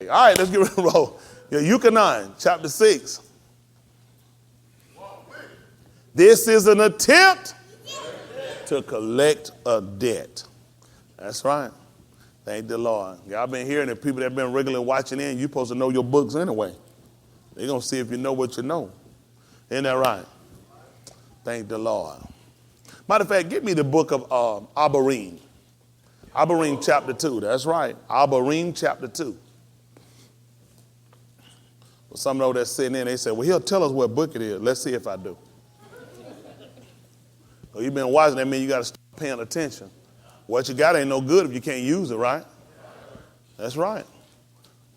All right, let's get ready to roll. Yukonon, chapter 6. This is an attempt to collect a debt. That's right. Thank the Lord. Y'all been hearing that people that have been regularly watching in, you're supposed to know your books anyway. They're going to see if you know what you know. Isn't that right? Thank the Lord. Matter of fact, give me the book of Abarim. Abarim chapter 2. That's right. Abarim chapter 2. Well, some of those that sitting in, they say, well, he'll tell us what book it is. Let's see if I do. So you've been watching, that means you got to start paying attention. What you got ain't no good if you can't use it, right? That's right.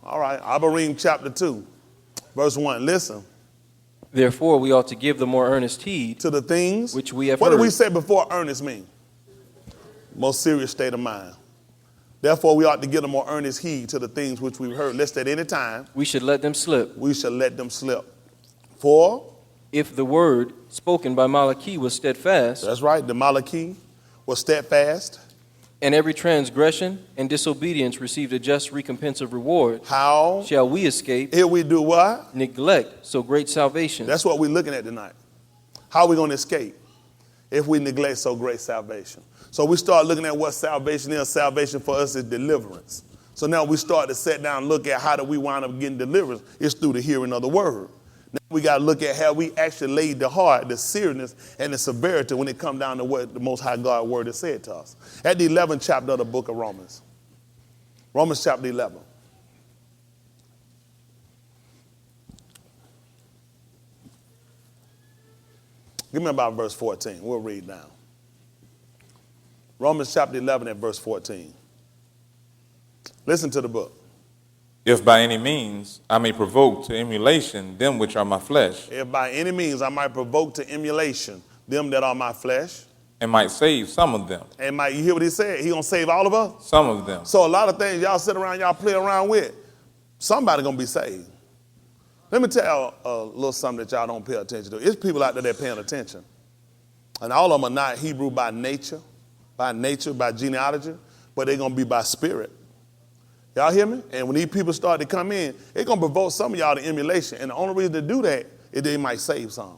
All right. Abarim chapter 2, verse 1. Listen. Therefore, we ought to give the more earnest heed to the things which we have heard. What did we say before earnest mean? Most serious state of mind. Therefore, we ought to give the more earnest heed to the things which we've heard, lest at any time we should let them slip. We should let them slip. For if the word spoken by Malachi was steadfast. That's right. The Malachi was steadfast. And every transgression and disobedience received a just recompense of reward. How shall we escape? Here we do what? Neglect so great salvation. That's what we're looking at tonight. How are we going to escape if we neglect so great salvation? So we start looking at what salvation is. Salvation for us is deliverance. So now we start to sit down and look at how do we wind up getting deliverance. It's through the hearing of the word. Now we got to look at how we actually laid the heart, the seriousness, and the severity when it comes down to what the Most High God word has said to us. At the 11th chapter of the book of Romans. Romans chapter 11. Give me about verse 14. We'll read now. Romans chapter 11 and verse 14. Listen to the book. If by any means I may provoke to emulation them which are my flesh. If by any means I might provoke to emulation them that are my flesh. And might save some of them. And you hear what he said? He gonna save all of us? Some of them. So a lot of things y'all sit around, y'all play around with, somebody gonna be saved. Let me tell y'all a little something that y'all don't pay attention to. It's people out there that paying attention. And all of them are not Hebrew by nature, by genealogy, but they're gonna be by spirit. Y'all hear me? And when these people start to come in, it's going to provoke some of y'all to emulation. And the only reason to do that is they might save some.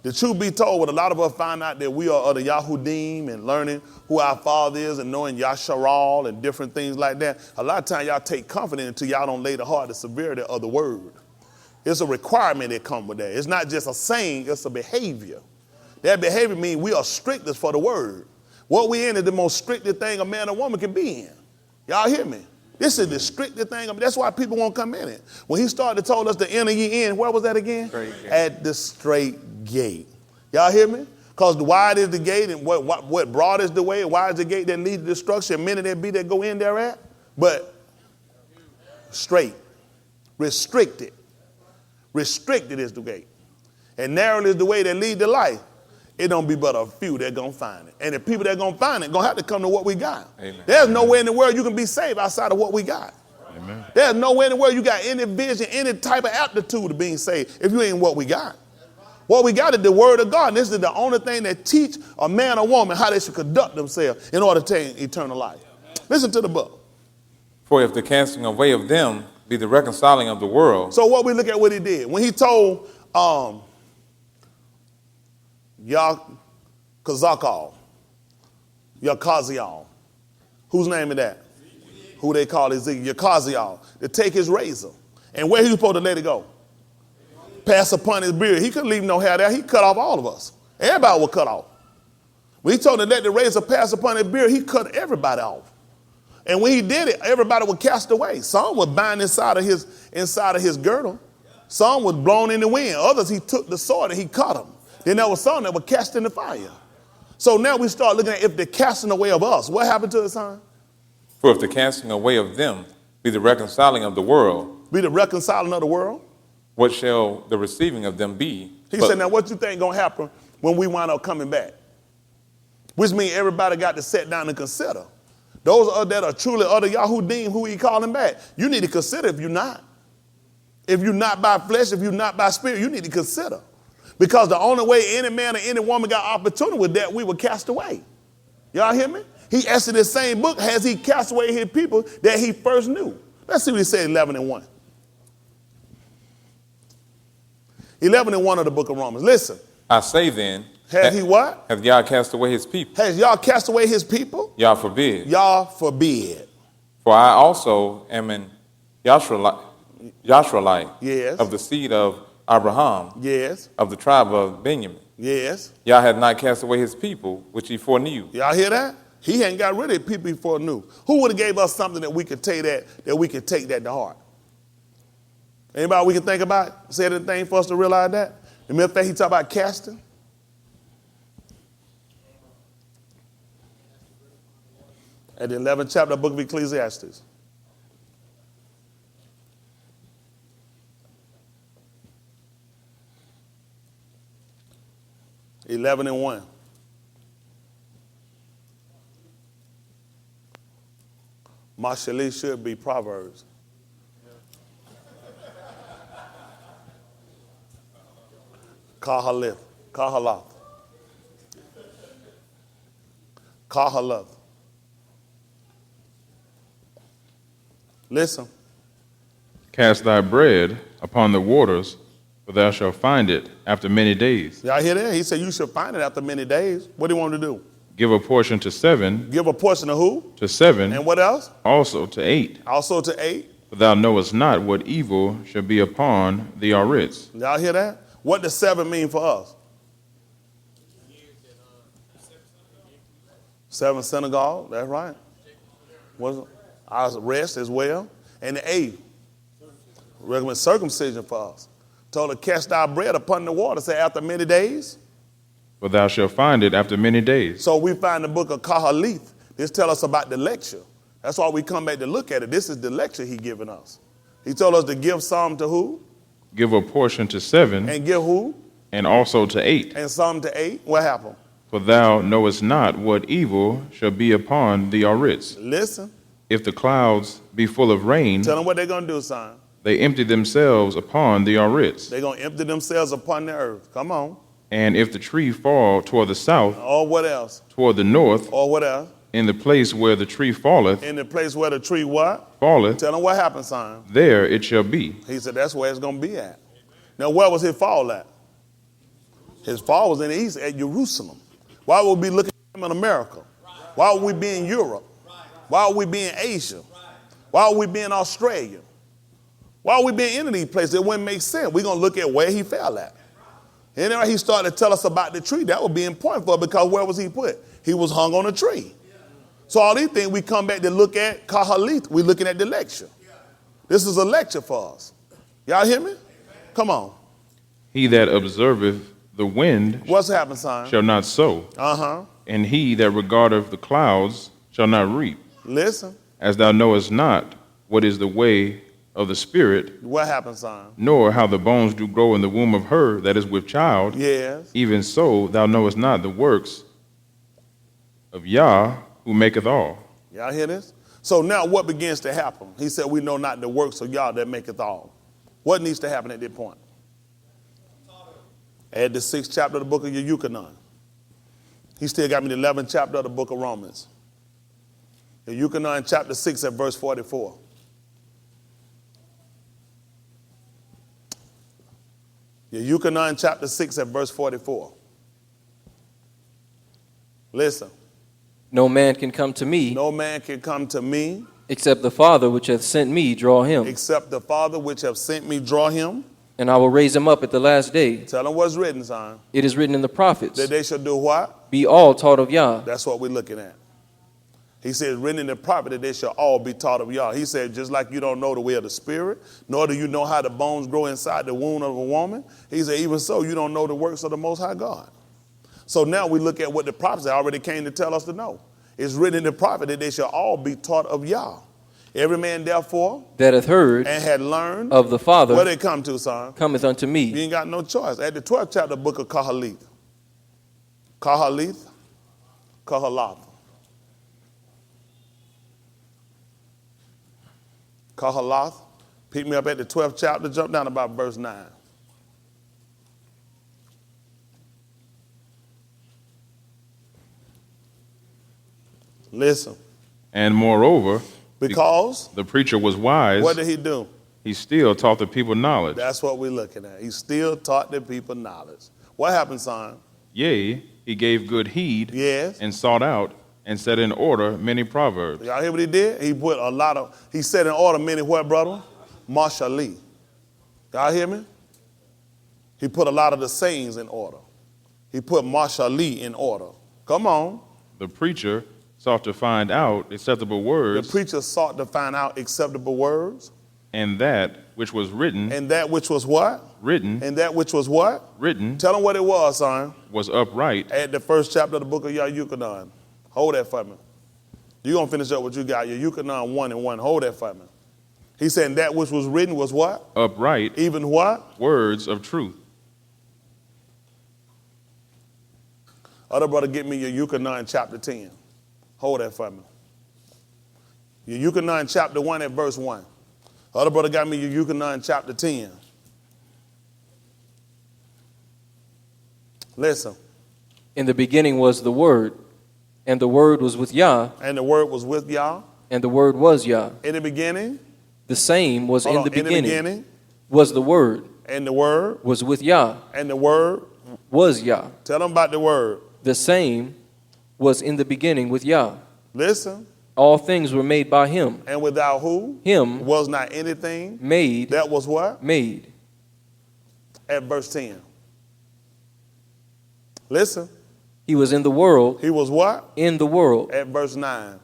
The truth be told, what a lot of us find out that we are of the Yahudim and learning who our Father is and knowing Yasharal and different things like that. A lot of times y'all take confidence until y'all don't lay the heart, the severity of the word. It's a requirement that comes with that. It's not just a saying, it's a behavior. That behavior means we are strictest for the word. What we in is the most strictest thing a man or woman can be in. Y'all hear me? This is the strictest thing. That's why people won't come in it. When he started to told us to enter ye in, where was that again? At the straight gate. Y'all hear me? Because wide is the gate and what broad is the way, wide is the gate that leads to destruction. Many there be that go in there at. But straight, restricted. Restricted is the gate. And narrow is the way that leads to life. It don't be but a few that going to find it. And the people that going to find it going to have to come to what we got. Amen. There's nowhere in the world you can be saved outside of what we got. Amen. There's nowhere in the world you got any vision, any type of aptitude of being saved if you ain't what we got. What we got is the word of God. And this is the only thing that teach a man or woman how they should conduct themselves in order to attain eternal life. Listen to the book. For if the casting away of them be the reconciling of the world. So what we look at what he did. When he told Yakazakal, whose name is that? Who they call Ezekiel, Yakaziel, to take his razor. And where he was supposed to let it go? Pass upon his beard. He couldn't leave no hair there. He cut off all of us. Everybody was cut off. When he told him to let the razor pass upon his beard, he cut everybody off. And when he did it, everybody was cast away. Some was bound inside of his girdle. Some was blown in the wind. Others, he took the sword and he cut them. Then there was some that were cast in the fire. So now we start looking at if they're casting away of us. What happened to us, son? For if the casting away of them be the reconciling of the world. Be the reconciling of the world? What shall the receiving of them be? He said, now what you think going to happen when we wind up coming back? Which means everybody got to sit down and consider. Those that are truly other Yahudim, who he calling back, you need to consider if you're not. If you're not by flesh, if you're not by spirit, you need to consider. Because the only way any man or any woman got opportunity with that, we were cast away. Y'all hear me? He asked in this same book, has he cast away his people that he first knew? Let's see what he said, 11 and 1. 11 and 1 of the book of Romans. Listen. I say then, Has he what? hath Yah cast away his people? Has y'all cast away his people? Yah forbid. Y'all forbid. For I also am an Yashraelite Yes. of the seed of Abraham, Yes. of the tribe of Benjamin. Yes. Yah hath not cast away his people, which he foreknew. Y'all hear that? He hadn't got rid of people before knew. Who would have gave us something that we could take that we could take that to heart? Anybody we can think about? Say anything for us to realize that? The mere fact he talk about casting. At the 11th chapter of the book of Ecclesiastes. (11 and 1). Marshall should be Proverbs. Kahalath. Kahalath. Kahalath. Listen. Cast thy bread upon the waters, for thou shalt find it after many days. Y'all hear that? He said you should find it after many days. What do you want to do? Give a portion to 7, Give a portion to who? to 7, And what else? also to 8. Also to 8. For thou knowest not what evil shall be upon the Aritz. Y'all hear that? What does 7 mean for us? 7 synagogue, that's right. Was our rest as well. And the 8th, recommend circumcision for us. Told her, cast thy bread upon the water, say after many days. For thou shalt find it after many days. So we find the book of Kahalith. This tell us about the lecture. That's why we come back to look at it. This is the lecture he given us. He told us to give some to who? Give a portion to 7, And give who? and also to 8. And some to 8. What happened? For thou knowest not what evil shall be upon the Aritz. Listen. If the clouds be full of rain, Tell them what they're going to do, son. they empty themselves upon the Aritz. They're going to empty themselves upon the earth. Come on. And if the tree fall toward the south, Or what else? toward the north, Or what else? in the place where the tree falleth, In the place where the tree what? falleth, Tell them what happened, son. there it shall be. He said that's where it's going to be at. Now, where was his fall at? His fall was in the east at Jerusalem. Why would we be looking at him in America? Why would we be in Europe? Why would we be in Asia? Why would we be in Australia? Why would we be in any of these places? It wouldn't make sense. We're going to look at where he fell at. And then he started to tell us about the tree. That would be important for us because where was he put? He was hung on a tree. So all these things we come back to look at Kahalith. We're looking at the lecture. This is a lecture for us. Y'all hear me? Come on. He that observeth the wind What's happened, son? shall not sow, Uh-huh. and he that regardeth the clouds shall not reap. Listen. As thou knowest not what is the way of the Spirit, What happened, son? nor how the bones do grow in the womb of her that is with child, Yes. even so thou knowest not the works of Yah who maketh all. Y'all hear this? So now what begins to happen? He said, we know not the works of Yah that maketh all. What needs to happen at this point? Add the 6th chapter of the book of Yukonon. He still got me the 11th chapter of the book of Romans. The Yukonon chapter 6 at verse 44. The Yukonon chapter 6 at verse 44. Listen. No man can come to me No man can come to me except the Father which hath sent me draw him, except the Father which have sent me draw him. and I will raise him up at the last day. Tell him what's written, son. It is written in the prophets, That they shall do what? be all taught of Yah. That's what we're looking at. He said, written in the prophet that they shall all be taught of Yah. He said, just like you don't know the way of the Spirit, nor do you know how the bones grow inside the womb of a woman. He said, even so, you don't know the works of the Most High God. So now we look at what the prophets already came to tell us to know. It's written in the prophet that they shall all be taught of Yah. Every man, therefore, That hath heard and had learned of the Father where they come to, son. cometh unto You me. ain't got no choice. At the 12th chapter of the book of Kahalith. Kahalith. Kahalath. Kahalath. Pick me up at the 12th chapter. Jump down about verse 9. Listen. And moreover, Because the preacher was wise, what did he do? he still taught the people knowledge. That's what we're looking at. He still taught the people knowledge. What happened, son? Yea, he gave good heed Yes. and sought out and set in order many proverbs. Y'all hear what he did? He set in order many what, brother? Marshali. Y'all hear me? He put a lot of the sayings in order. He put Marshali in order. Come on. The preacher sought to find out acceptable The words, preacher sought to find out acceptable words. and that which was written, And that which was what? written, And that which was what? written, Tell them what it was, son. was upright, At the first chapter of the book of Yucatan. Hold that for me. You're going to finish up what you got. Your Yucatan 1:1. Hold that for me. He said, that which was written was what? upright, Even what? words of truth. Other brother, get me your Yucatan chapter 10. Hold that for me. Your Yucatan chapter 1 at verse 1. Other brother got me your Yucatan chapter 10. Listen. In the beginning was the Word, and the Word was with Yah, And the word was with y'all. and the Word was Yah. In the beginning. The same was Hold in on. the beginning. In the beginning. Was the Word, And the word. was with Yah, And the word. was Yah. Tell them about the word. The same was in the beginning with Yah. Listen. All things were made by him. And without who? Him Was not anything. made, That was what? made. At verse 10. Listen. He was in the world, He was what? in the world. At verse 9.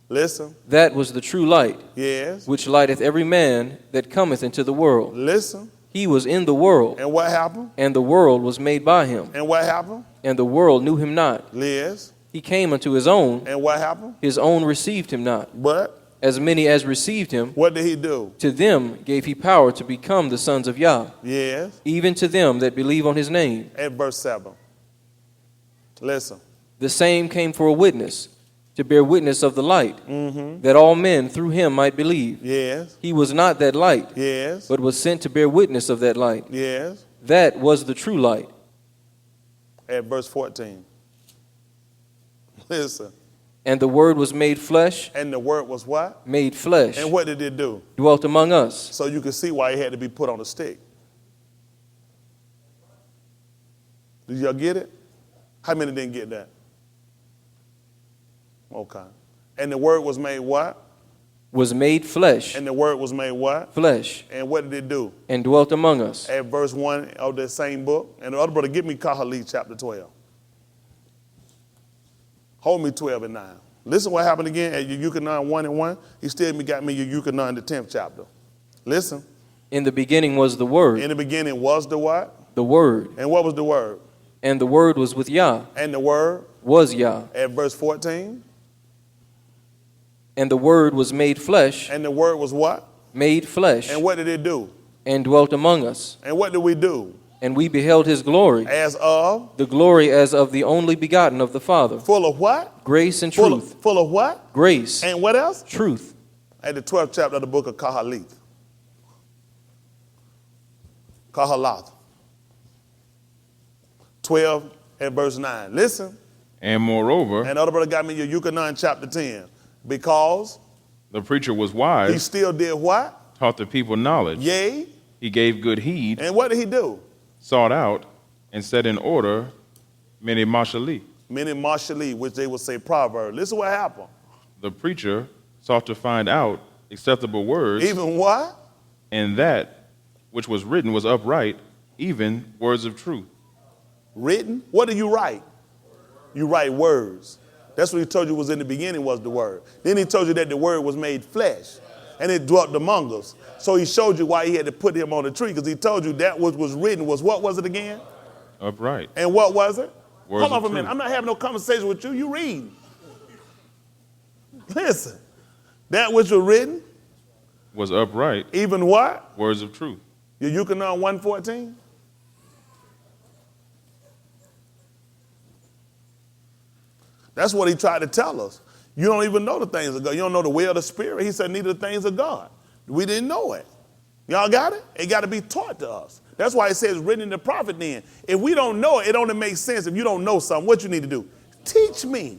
Listen. That was the true light, Yes. which lighteth every man that cometh into the world. Listen. He was in the world, And what happened? and the world was made by him, And what happened? and the world knew him not. Liz. He came unto his own, And what happened? his own received him not. But As many as received him, what did he do? to them gave he power to become the sons of Yah, Yes. even to them that believe on his name. At verse 7. Listen. The same came for a witness, to bear witness of the light, Mm-hmm. that all men through him might believe. Yes. He was not that light, Yes. but was sent to bear witness of that light. Yes. That was the true light. At verse 14. Listen. And the Word was made flesh, And the word was what? made flesh, And what did it do? dwelt among us. So you can see why he had to be put on a stick. Did y'all get it? How many didn't get that? Okay. And the word was made what? Was made flesh, And the word was made what? flesh, And what did it do? and dwelt among us. At verse 1 of the same book. And the other brother, give me Kahali chapter 12. Hold me 12 and 9. Listen what happened again at your Yucatan 1:1. He still got me your Yucatan the 10th chapter. Listen. In the beginning was the Word, In the beginning was the what? the Word, And what was the word? and the Word was with Yah, And the word was Yah. at verse 14. And the Word was made flesh, And the word was what? made flesh, And what did it do? and dwelt among us. And what did we do? And we beheld his glory, As of? the glory as of the only begotten of the Father. Full of what? Grace and Full truth. of what? Grace, And what else? truth. At the 12th chapter of the book of Kahalath. Kahalath. 12 and verse 9. Listen. And moreover, And the other brother got me your Yucatan chapter 10. Because the preacher was he wise, still did what? taught the people knowledge. Yea. He gave good heed, And what did he do? sought out, and set in order many marshali. Many marshali, which they would say proverb. Listen what happened. The preacher sought to find out acceptable words, Even what? and that which was written was upright, even words of truth. Written? What do you write? You write words. That's what he told you was in the beginning was the word. Then he told you that the word was made flesh and it dwelt among us. So he showed you why he had to put him on the tree because he told you that which was written was what was it again? Upright. And what was it? Words Hold on of for a minute. truth. I'm not having no conversation with you. You read. Listen. That which was written, Was upright, even what? words of truth. Your Yucatan 1:14? That's what he tried to tell us. You don't even know the things of God. You don't know the way of the Spirit. He said, neither the things of God. We didn't know it. Y'all got it? It got to be taught to us. That's why it says written in the prophet then. If we don't know it, it only makes sense. If you don't know something, what you need to do? Teach me.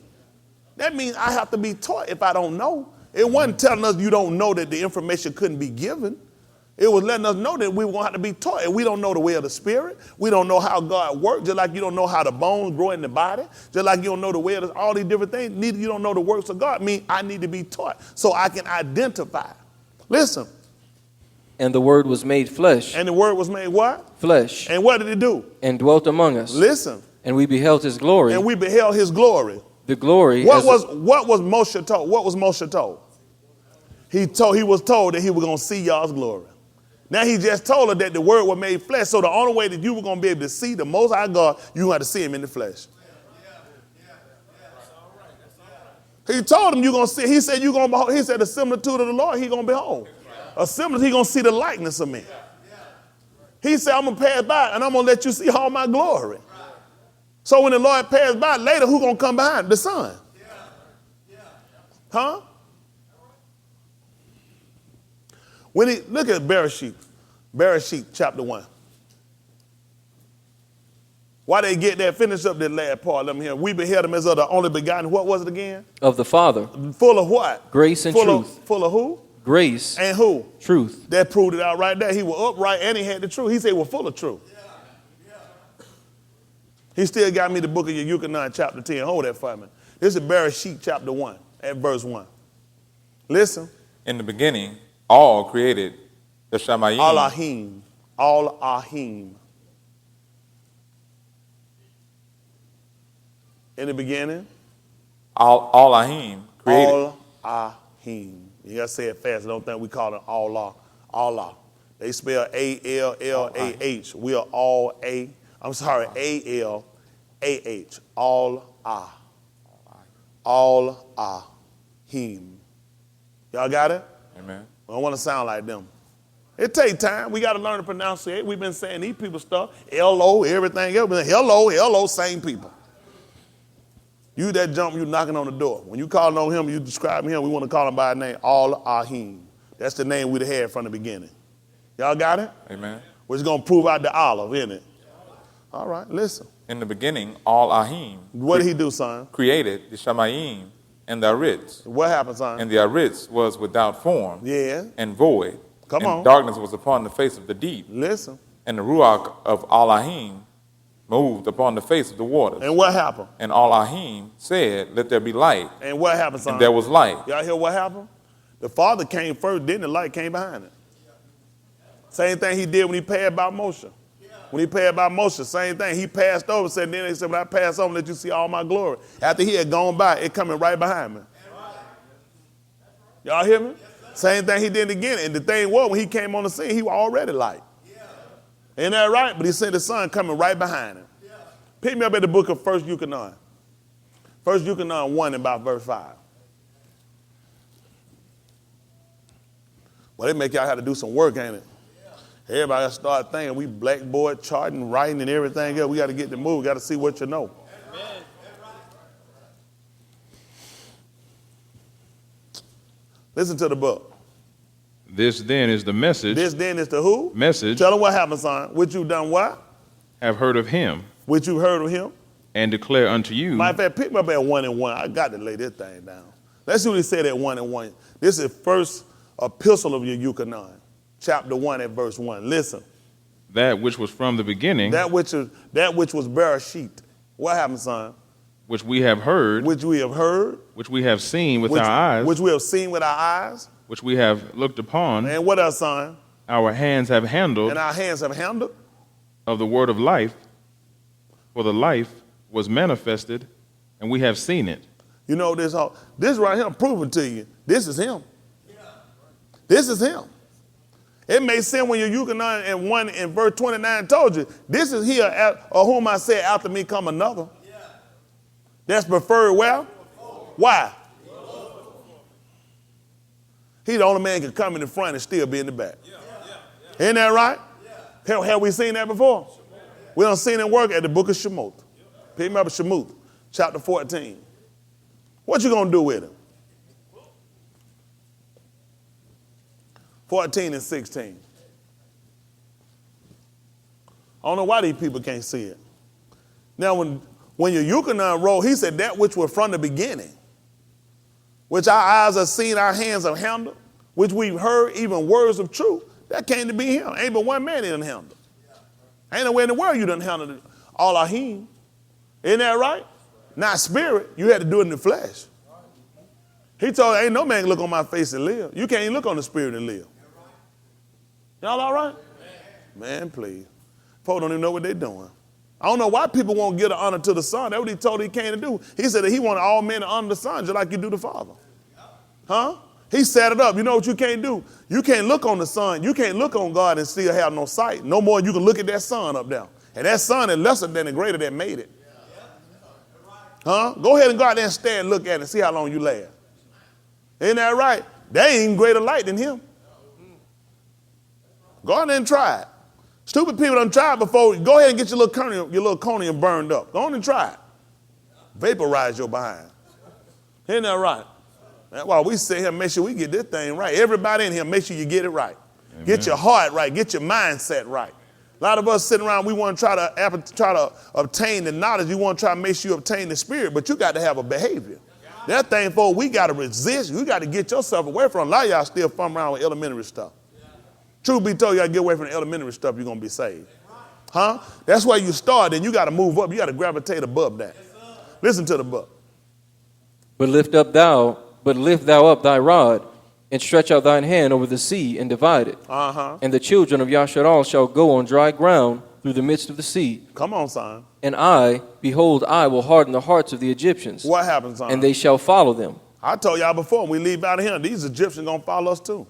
That means I have to be taught if I don't know. It wasn't telling us you don't know that the information couldn't be given. It was letting us know that we were going to have to be taught. And we don't know the way of the Spirit. We don't know how God works, just like you don't know how the bones grow in the body, just like you don't know the way of all these different things. Neither you don't know the works of God. I need to be taught so I can identify. Listen. And the Word was made flesh. And the Word was made what? Flesh. And what did it do? And dwelt among us. Listen. And we beheld his glory. And we beheld his glory. The glory. What was Moshe told? What was Moshe told? He was told that he was going to see y'all's glory. Now he just told her that the Word was made flesh. So the only way that you were going to be able to see the Most High God, you had to see him in the flesh. He told him you're going to see. He said you're going to behold. He said the similitude of the Lord he's going to behold. A similitude, he's going to see the likeness of me. He said I'm going to pass by and I'm going to let you see all my glory. So when the Lord passed by later, who's going to come behind? The Son. Huh? Look at Bereshit chapter 1. Why they get that? Finish up that last part. Let me hear. We beheld him as of the only begotten. What was it again? Of the Father. Full of what? Grace and truth. Full of who? Grace. And who? Truth. That proved it out right there. He was upright and he had the truth. He said he was full of truth. He still got me the book of Yucatan, chapter 10. Hold that for me. This is Bereshit chapter 1 at verse 1. Listen. In the beginning, all created the Shamayim. Elohim. Elohim. In the beginning. Elohim created. Elohim. You got to say it fast. I don't think we call it Allah. Allah. They spell A-L-L-A-H. We are all A. I'm sorry, A-L-A-H. Allah. All-ah-him. Y'all got it? Amen. I don't want to sound like them. It takes time. We got to learn to pronounce it. We've been saying these people stuff. L-O, everything else. Hello, same people. You that jump, you knocking on the door. When you call on him, you describe him, we want to call him by name. All-ahim. That's the name we'd had from the beginning. Y'all got it? Amen. We're just going to prove out the olive, isn't it? All right, listen. In the beginning, Elohim. What did he do, son? Created the Shamayim and the Aritz. What happened, son? And the Aritz was without form. Yeah. And void. Come on. And darkness was upon the face of the deep. Listen. And the Ruach of Elohim moved upon the face of the waters. And what happened? And Elohim said, let there be light. And what happened, son? And there was light. Y'all hear what happened? The Father came first, then the light came behind it. Same thing he did when he passed by Moshe. When he passed by Moshe, same thing. He passed over, then he said, when I pass over, let you see all my glory. After he had gone by, it coming right behind me. Y'all hear me? Same thing he did again. And the thing was, when he came on the scene, he was already light. Ain't that right? But he sent the Son coming right behind him. Pick me up at the book of 1 Yucatan. 1 Yucatan 1 and about verse 5. Well, they make y'all have to do some work, ain't it? Everybody got to start thinking we blackboard, charting, writing, and everything else. We got to get the move. We got to see what you know. Amen. Listen to the book. This then is the message. This then is the who? Message. Tell them what happened, son. Which you done what? Have heard of him. Which you heard of him. And declare unto you. Matter of fact, pick me up at 1 and 1. I got to lay this thing down. Let's see what he said at 1 and 1. This is first epistle of your Yucatan. Chapter 1 at verse 1. Listen. That which was from the beginning. That which was Bereshit. What happened, son? Which we have heard. Which we have heard. Which we have seen with our eyes. Which we have seen with our eyes. Which we have looked upon. And what else, son? Our hands have handled. And our hands have handled. Of the word of life. For the life was manifested, and we have seen it. You know this right here, I'm proving to you. This is him. This is him. It may seem when you're Yucatan and 1 in verse 29 told you, this is here, or whom I said, after me come another. That's preferred well. Why? He the only man can come in the front and still be in the back. Isn't that right? Have we seen that before? We done seen it work at the book of Shemot. Pick me up at Shemot, chapter 14. What you gonna do with him? 14 and 16. I don't know why these people can't see it. Now, when your Yucatan wrote, he said that which was from the beginning, which our eyes have seen, our hands have handled, which we've heard, even words of truth. That came to be him. Ain't but one man he done handled. Ain't nowhere in the world you done handled all of him. Isn't that right? Not spirit. You had to do it in the flesh. He told, ain't no man can look on my face and live. You can't even look on the spirit and live. Y'all all right? Man, please. Folks don't even know what they're doing. I don't know why people won't give the honor to the Son. That's what he told he came to do. He said that he wanted all men to honor the Son just like you do the Father. Huh? He set it up. You know what you can't do? You can't look on the Son. You can't look on God and still have no sight. No more you can look at that Son up there. And that Son is lesser than the greater that made it. Huh? Go ahead and go out there and stand and look at it and see how long you last. Isn't that right? They ain't even greater light than him. Go out there and try it. Stupid people done tried before. Go ahead and get your little conium burned up. Go on and try it. Vaporize your behind. Isn't that right? That's why we sit here and make sure we get this thing right. Everybody in here, make sure you get it right. Amen. Get your heart right. Get your mindset right. A lot of us sitting around, we want to try to obtain the knowledge. You want to try to make sure you obtain the spirit, but you got to have a behavior. That thing, for we got to resist. You got to get yourself away from it. A lot of y'all still fun around with elementary stuff. Truth be told, you got to get away from the elementary stuff, you're going to be saved. Huh? That's where you start, then you got to move up. You got to gravitate above that. Listen to the book. But lift thou up thy rod, and stretch out thine hand over the sea, and divide it. And the children of Yasharal shall go on dry ground through the midst of the sea. Come on, son. And behold, I will harden the hearts of the Egyptians. What happens, son? And they shall follow them. I told y'all before, when we leave out of here, these Egyptians going to follow us too.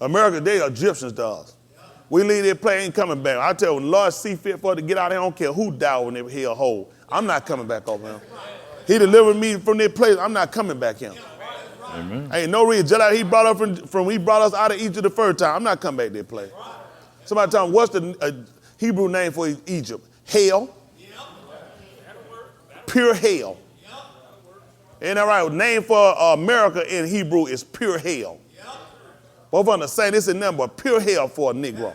America, they are Egyptians to us. We leave their plane, ain't coming back. I tell you, when the Lord see fit for us to get out of here, I don't care who died when they hear a hole. I'm not coming back over here. He delivered me from their place. I'm not coming back here. Amen. Ain't no reason. Just like he brought us out of Egypt the first time. I'm not coming back to their place. Somebody tell me, what's the Hebrew name for Egypt? Hell. Pure hell. Ain't that right? The name for America in Hebrew is pure hell. Both of them saying this is nothing but pure hell for a Negro.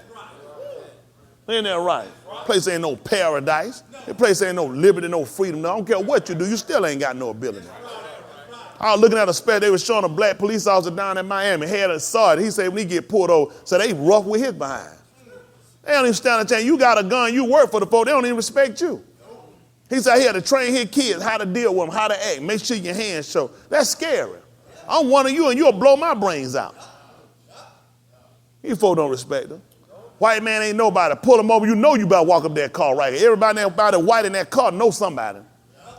Ain't that right? Place ain't no paradise. This place ain't no liberty, no freedom. No, I don't care what you do, you still ain't got no ability. I was looking at a spec, they were showing a black police officer down in Miami, had a sword. He said when he get pulled over, so they rough with his behind. They don't even stand a chance. You got a gun, you work for the folks, they don't even respect you. He said he had to train his kids how to deal with them, how to act, make sure your hands show. That's scary. I'm one of you and you'll blow my brains out. You folks don't respect them. White man ain't nobody. Pull them over, you know you better walk up that car right here. Everybody white in that car know somebody.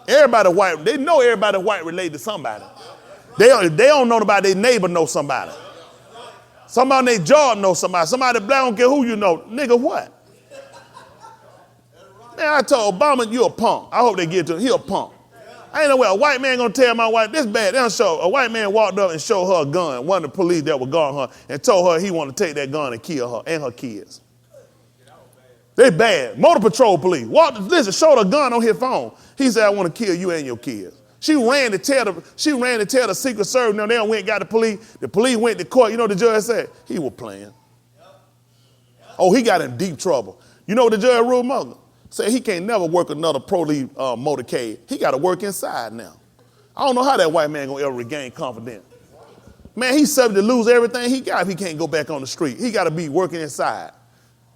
Everybody white, they know everybody white related to somebody. They don't know nobody, their neighbor know somebody. Somebody on their job know somebody. Somebody black, don't care who you know. Nigga, what? Man, I told Obama, you a punk. I hope they get to him. He a punk. I ain't no way a white man gonna tell my wife this bad. They don't show. A white man walked up and showed her a gun. One of the police that was guarding her and told her he wanted to take that gun and kill her and her kids. They bad. Motor patrol police. Showed a gun on his phone. He said, I want to kill you and your kids. She ran to tell the Secret Service. Now they went and got the police. The police went to court. You know what the judge said? He was playing. Oh, he got in deep trouble. You know what the judge ruled, mother? Said he can't never work another pro-lead motorcade. He got to work inside now. I don't know how that white man going to ever regain confidence. Man, he's subject to lose everything he got if he can't go back on the street. He got to be working inside.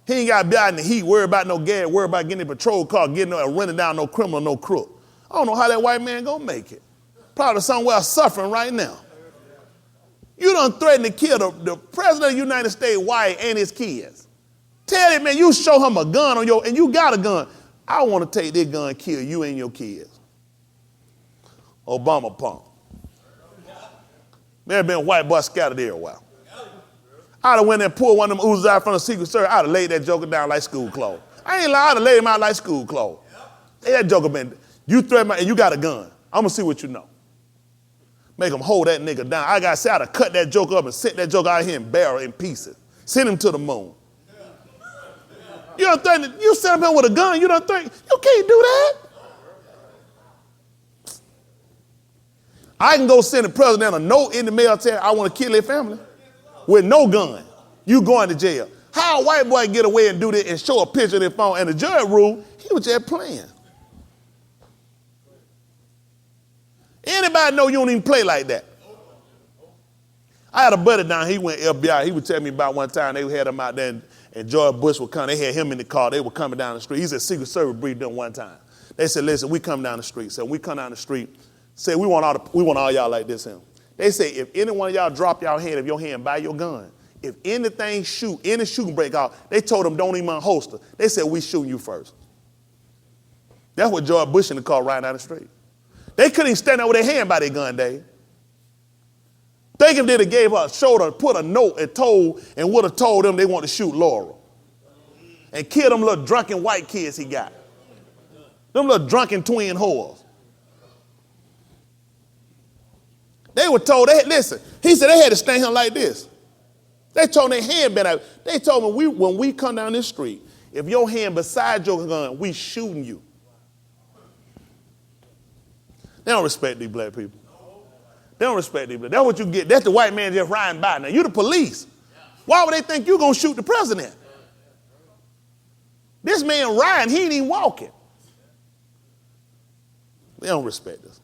He ain't got to be out in the heat, worry about no gas, worry about getting a patrol car, running down no criminal, no crook. I don't know how that white man going to make it. Probably somewhere suffering right now. You done threatened to kill the president of the United States wife and his kids. Tell him, man, you show him a gun and you got a gun. I want to take this gun and kill you and your kids. Obama punk. There been white boys scattered everywhere. I'd have went there and pulled one of them oozes out from the Secret Service. I'd have laid that joker down like school clothes. I ain't lying, I'd have laid him out like school clothes. Hey, that joker been, you threaten and you got a gun. I'm going to see what you know. Make him hold that nigga down. I got to say, I'd have cut that joker up and sent that joker out of here and barrel in pieces. Send him to the moon. You don't threaten, you set him in with a gun, you don't threaten, you can't do that. I can go send the president a note in the mail saying I want to kill their family with no gun. You going to jail. How a white boy get away and do this and show a picture of their phone and the judge ruled he was just playing. Anybody know you don't even play like that? I had a buddy down, he went FBI. He would tell me about one time they had him out there and George Bush would come. They had him in the car. They were coming down the street. He said Secret Service briefed them one time. They said, listen, we come down the street. So we come down the street, said we want all y'all like this here. They say if any one of y'all drop y'all hand, if your hand by your gun, if anything any shooting break out, they told them don't even unholster. They said we shooting you first. That's what George Bush in the car riding down the street. They couldn't even stand there with their hand by their gun, Dave. Think if they'd have gave her a shoulder, put a note and would have told them they want to shoot Laurel. And kill them little drunken white kids he got. Them little drunken twin whores. They were told, listen, he said they had to stand here like this. They told their hand been out. They told me when we come down this street, if your hand beside your gun, we shooting you. They don't respect these black people. They don't respect these black. That's what you get. That's the white man just riding by. Now, you the police. Why would they think you going to shoot the president? This man riding, he ain't even walking. They don't respect us.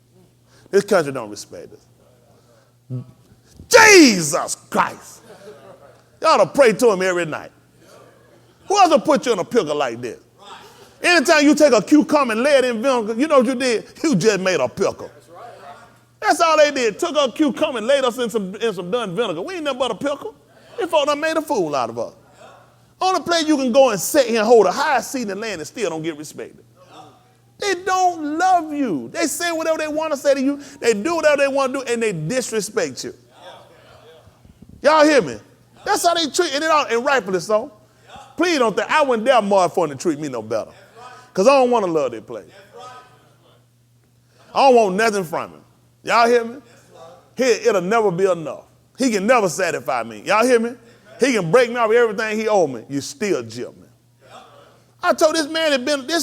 This country don't respect us. Jesus Christ. You ought to pray to him every night. Who else will put you in a pickle like this? Anytime you take a cucumber and lay it in vinegar, you know what you did? You just made a pickle. That's all they did. Took a cucumber and laid us in some done vinegar. We ain't nothing but a pickle. These folks done made a fool out of us. Only place you can go and sit here and hold a high seat in the land and still don't get respected. They don't love you. They say whatever they want to say to you. They do whatever they want to do, and they disrespect you. Y'all hear me? That's how they treat, and rightfully so. Please don't think, I wouldn't dare march for them to treat me no better. Because I don't want to love their place. I don't want nothing from him. Y'all hear me? It'll never be enough. He can never satisfy me. Y'all hear me? He can break me off everything he owed me. You still jip me. I told this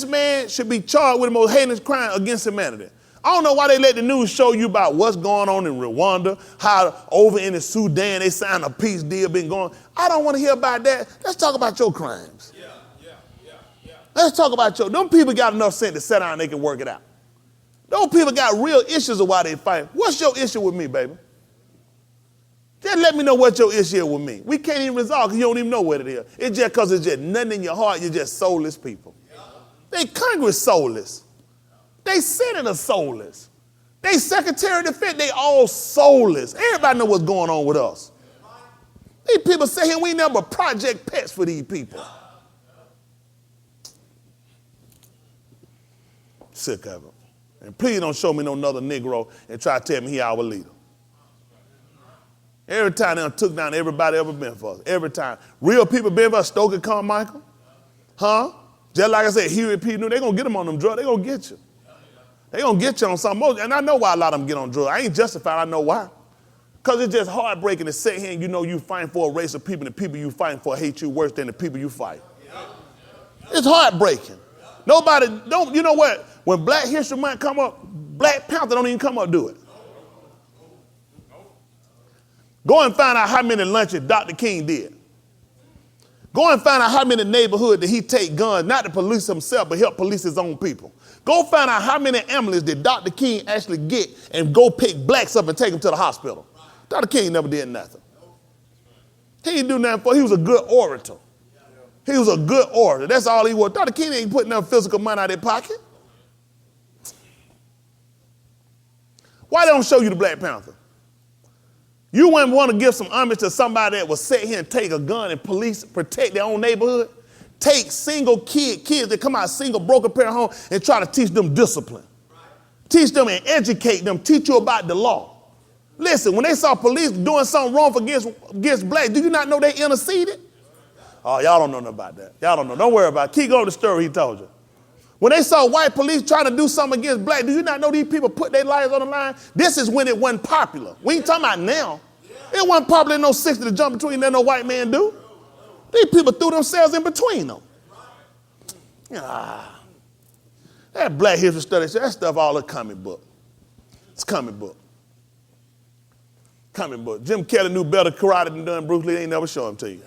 man should be charged with the most heinous crime against humanity. I don't know why they let the news show you about what's going on in Rwanda, how over in the Sudan they signed a peace deal, been going. I don't want to hear about that. Let's talk about your crimes. Let's talk about them people got enough sense to sit down and they can work it out. Those people got real issues of why they fight. What's your issue with me, baby? Just let me know what your issue is with me. We can't even resolve because you don't even know what it is. It's just because it's just nothing in your heart. You're just soulless people. They Congress soulless. They Senator soulless. They Secretary of Defense, they all soulless. Everybody know what's going on with us. These people say here we ain't never project pets for these people. Sick of them. And please don't show me no another Negro and try to tell me he our leader. Every time they took down everybody ever been for us. Every time. Real people been for us, Stokely Carmichael. Huh? Just like I said, Huey P. Newton, they're going to get them on them drugs. They're going to get you. They're going to get you on something more. And I know why a lot of them get on drugs. I ain't justified. I know why. Because it's just heartbreaking to sit here and you know you fighting for a race of people and the people you fighting for hate you worse than the people you fight. It's heartbreaking. Nobody, you know what? When Black History Month come up, Black Panther don't even come up do it. Go and find out how many lunches Dr. King did. Go and find out how many neighborhoods did he take guns, not to police himself, but help police his own people. Go find out how many ambulances did Dr. King actually get and go pick blacks up and take them to the hospital. Dr. King never did nothing. He didn't do nothing for him. He was a good orator. He was a good orator. That's all he was. Dr. King ain't putting no physical money out of their pocket. Why they don't show you the Black Panther? You wouldn't want to give some homage to somebody that will sit here and take a gun and police protect their own neighborhood? Take single kids that come out of single broken parent home and try to teach them discipline. Teach them and educate them. Teach you about the law. Listen, when they saw police doing something wrong against blacks, do you not know they interceded? Oh, y'all don't know nothing about that. Y'all don't know. Don't worry about it. Keep going with the story he told you. When they saw white police trying to do something against black, do you not know these people put their lives on the line? This is when it wasn't popular. We ain't talking about now. It wasn't popular in no 60 to jump between that no white man do. These people threw themselves in between them. That Black History study, that stuff all a comic book. It's comic book. Comic book. Jim Kelly knew better karate than done Bruce Lee. They ain't never show him to you.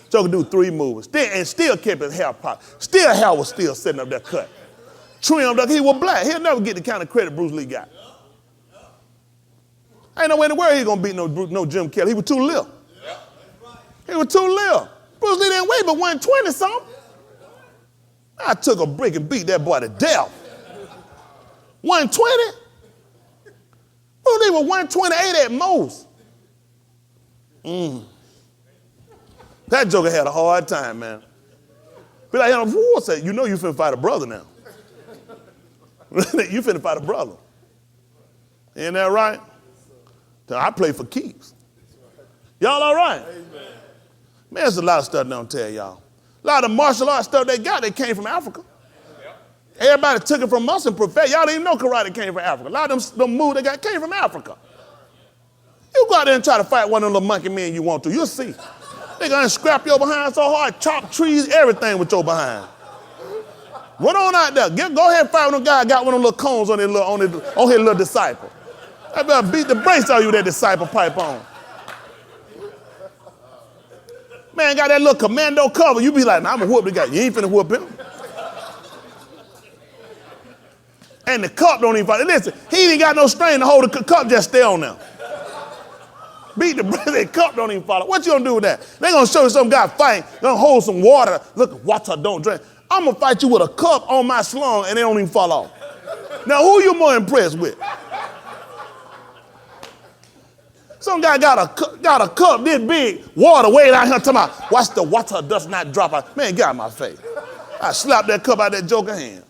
So could do 3 movies. And still kept his hair pop. Still hair was still sitting up there cut. Trimmed up. He was black. He'll never get the kind of credit Bruce Lee got. Ain't no way in the world he gonna beat no Jim Kelly. He was too little. He was too little. Bruce Lee didn't weigh but 120 something. I took a brick and beat that boy to death. 120? Bruce Lee was 128 at most. That joker had a hard time, man. Be like, you know you finna fight a brother now. You finna fight a brother. Ain't that right? I play for keeps. Y'all all right? Man, there's a lot of stuff they don't tell y'all. A lot of martial arts stuff they came from Africa. Everybody took it from us and perfect. Y'all didn't even know karate came from Africa. A lot of them moves they came from Africa. You go out there and try to fight one of them little monkey men you want to. You'll see. They gonna scrap your behind so hard, chop trees, everything with your behind. Run on out there. Go ahead and fight with them guy got one of them little cones on his little disciple. I better beat the brakes out of you with that disciple pipe on. Man got that little commando cover. You be like, nah, I'm gonna whoop the guy. You ain't finna whoop him. And the cup don't even fight. Listen, he ain't got no strain to hold the cup, just stay on there. Beat the brakes, that cup don't even follow. What you gonna do with that? They gonna show you some guy fighting, gonna hold some water. Look, water don't drink. I'm gonna fight you with a cup on my slung and they don't even fall off. Now who you more impressed with? Some guy got a cup this big, water way down here talking about, watch the water does not drop out. Man, get out of my face. I slapped that cup out of that joker hand.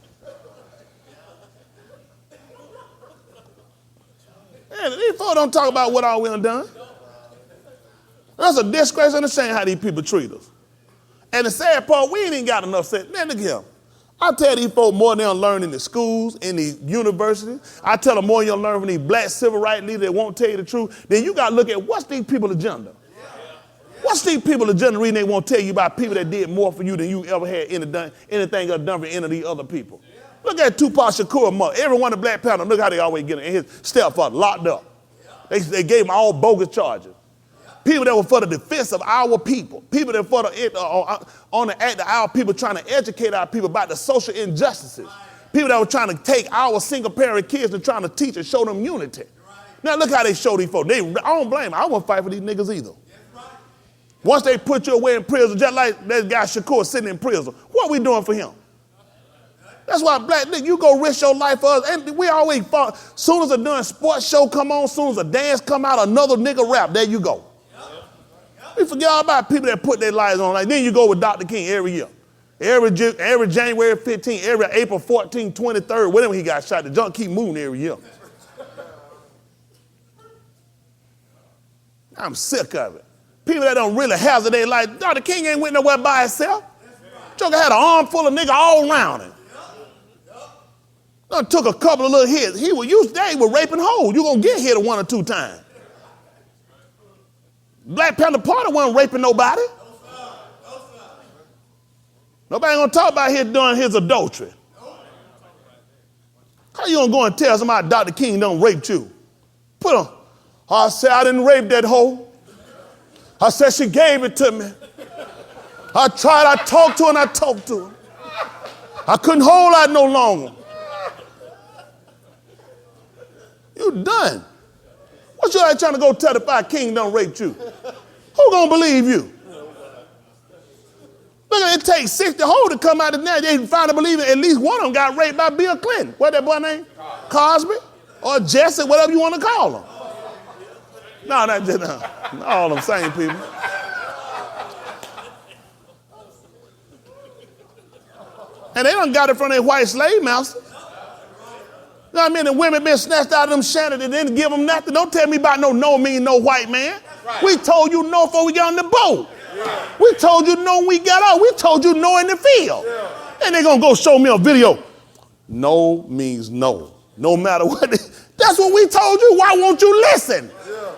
Man, these folks don't talk about what all we done done. That's a disgrace and a shame how these people treat us. And the sad part, we ain't even got enough sense. Man, look here. I tell these folks more than they'll learn in the schools, in the universities. I tell them more you'll learn from these black civil rights leaders that won't tell you the truth. Then you got to look at what's these people's agenda. What's these people's agenda reason they won't tell you about people that did more for you than you ever had anything else done for any of these other people. Look at Tupac Shakur mother. Every one of the Black Panthers, look how they always get him. And his stepfather locked up. They gave him all bogus charges. People that were for the defense of our people. People that were for on the act of our people, trying to educate our people about the social injustices. People that were trying to take our single parent kids and trying to teach and show them unity. Now look how they show these folks. I don't blame them. I won't fight for these niggas either. Once they put you away in prison, just like that guy Shakur sitting in prison, what we doing for him? That's why black nigga, you go risk your life for us. And we always fought. Soon as a done sports show come on, soon as a dance come out, another nigga rap, there you go. We forget all about people that put their lives on. Like then you go with Dr. King every year. Every January 15th, every April 14th, 23rd, whenever he got shot, the junk keep moving every year. I'm sick of it. People that don't really hazard their life. Dr. King ain't went nowhere by himself. Joker had an arm full of niggas all around him. Done took a couple of little hits. He was raping hoes. You gonna get hit one or two times. Black Panther Party wasn't raping nobody. Nobody gonna talk about his doing his adultery. How you gonna go and tell somebody Dr. King done raped you? I said I didn't rape that hoe. I said she gave it to me. I talked to her and I talked to her. I couldn't hold out no longer. You done. What you trying to go testify King done raped you? Who gonna believe you? Look at it takes 60 hoes to come out of there. They finally believe it. At least one of them got raped by Bill Clinton. What that boy name? Cosby? Or Jesse, whatever you want to call him. No, not just all them same people. And they done got it from their white slave masters. You know what I mean? The women been snatched out of them shanties and didn't give them nothing. Don't tell me about no mean, no white man. Right. We told you no before we got on the boat. Yeah. We told you no when we got out. We told you no in the field. Yeah. And they gonna go show me a video. No means no. No matter what. That's what we told you. Why won't you listen? Yeah.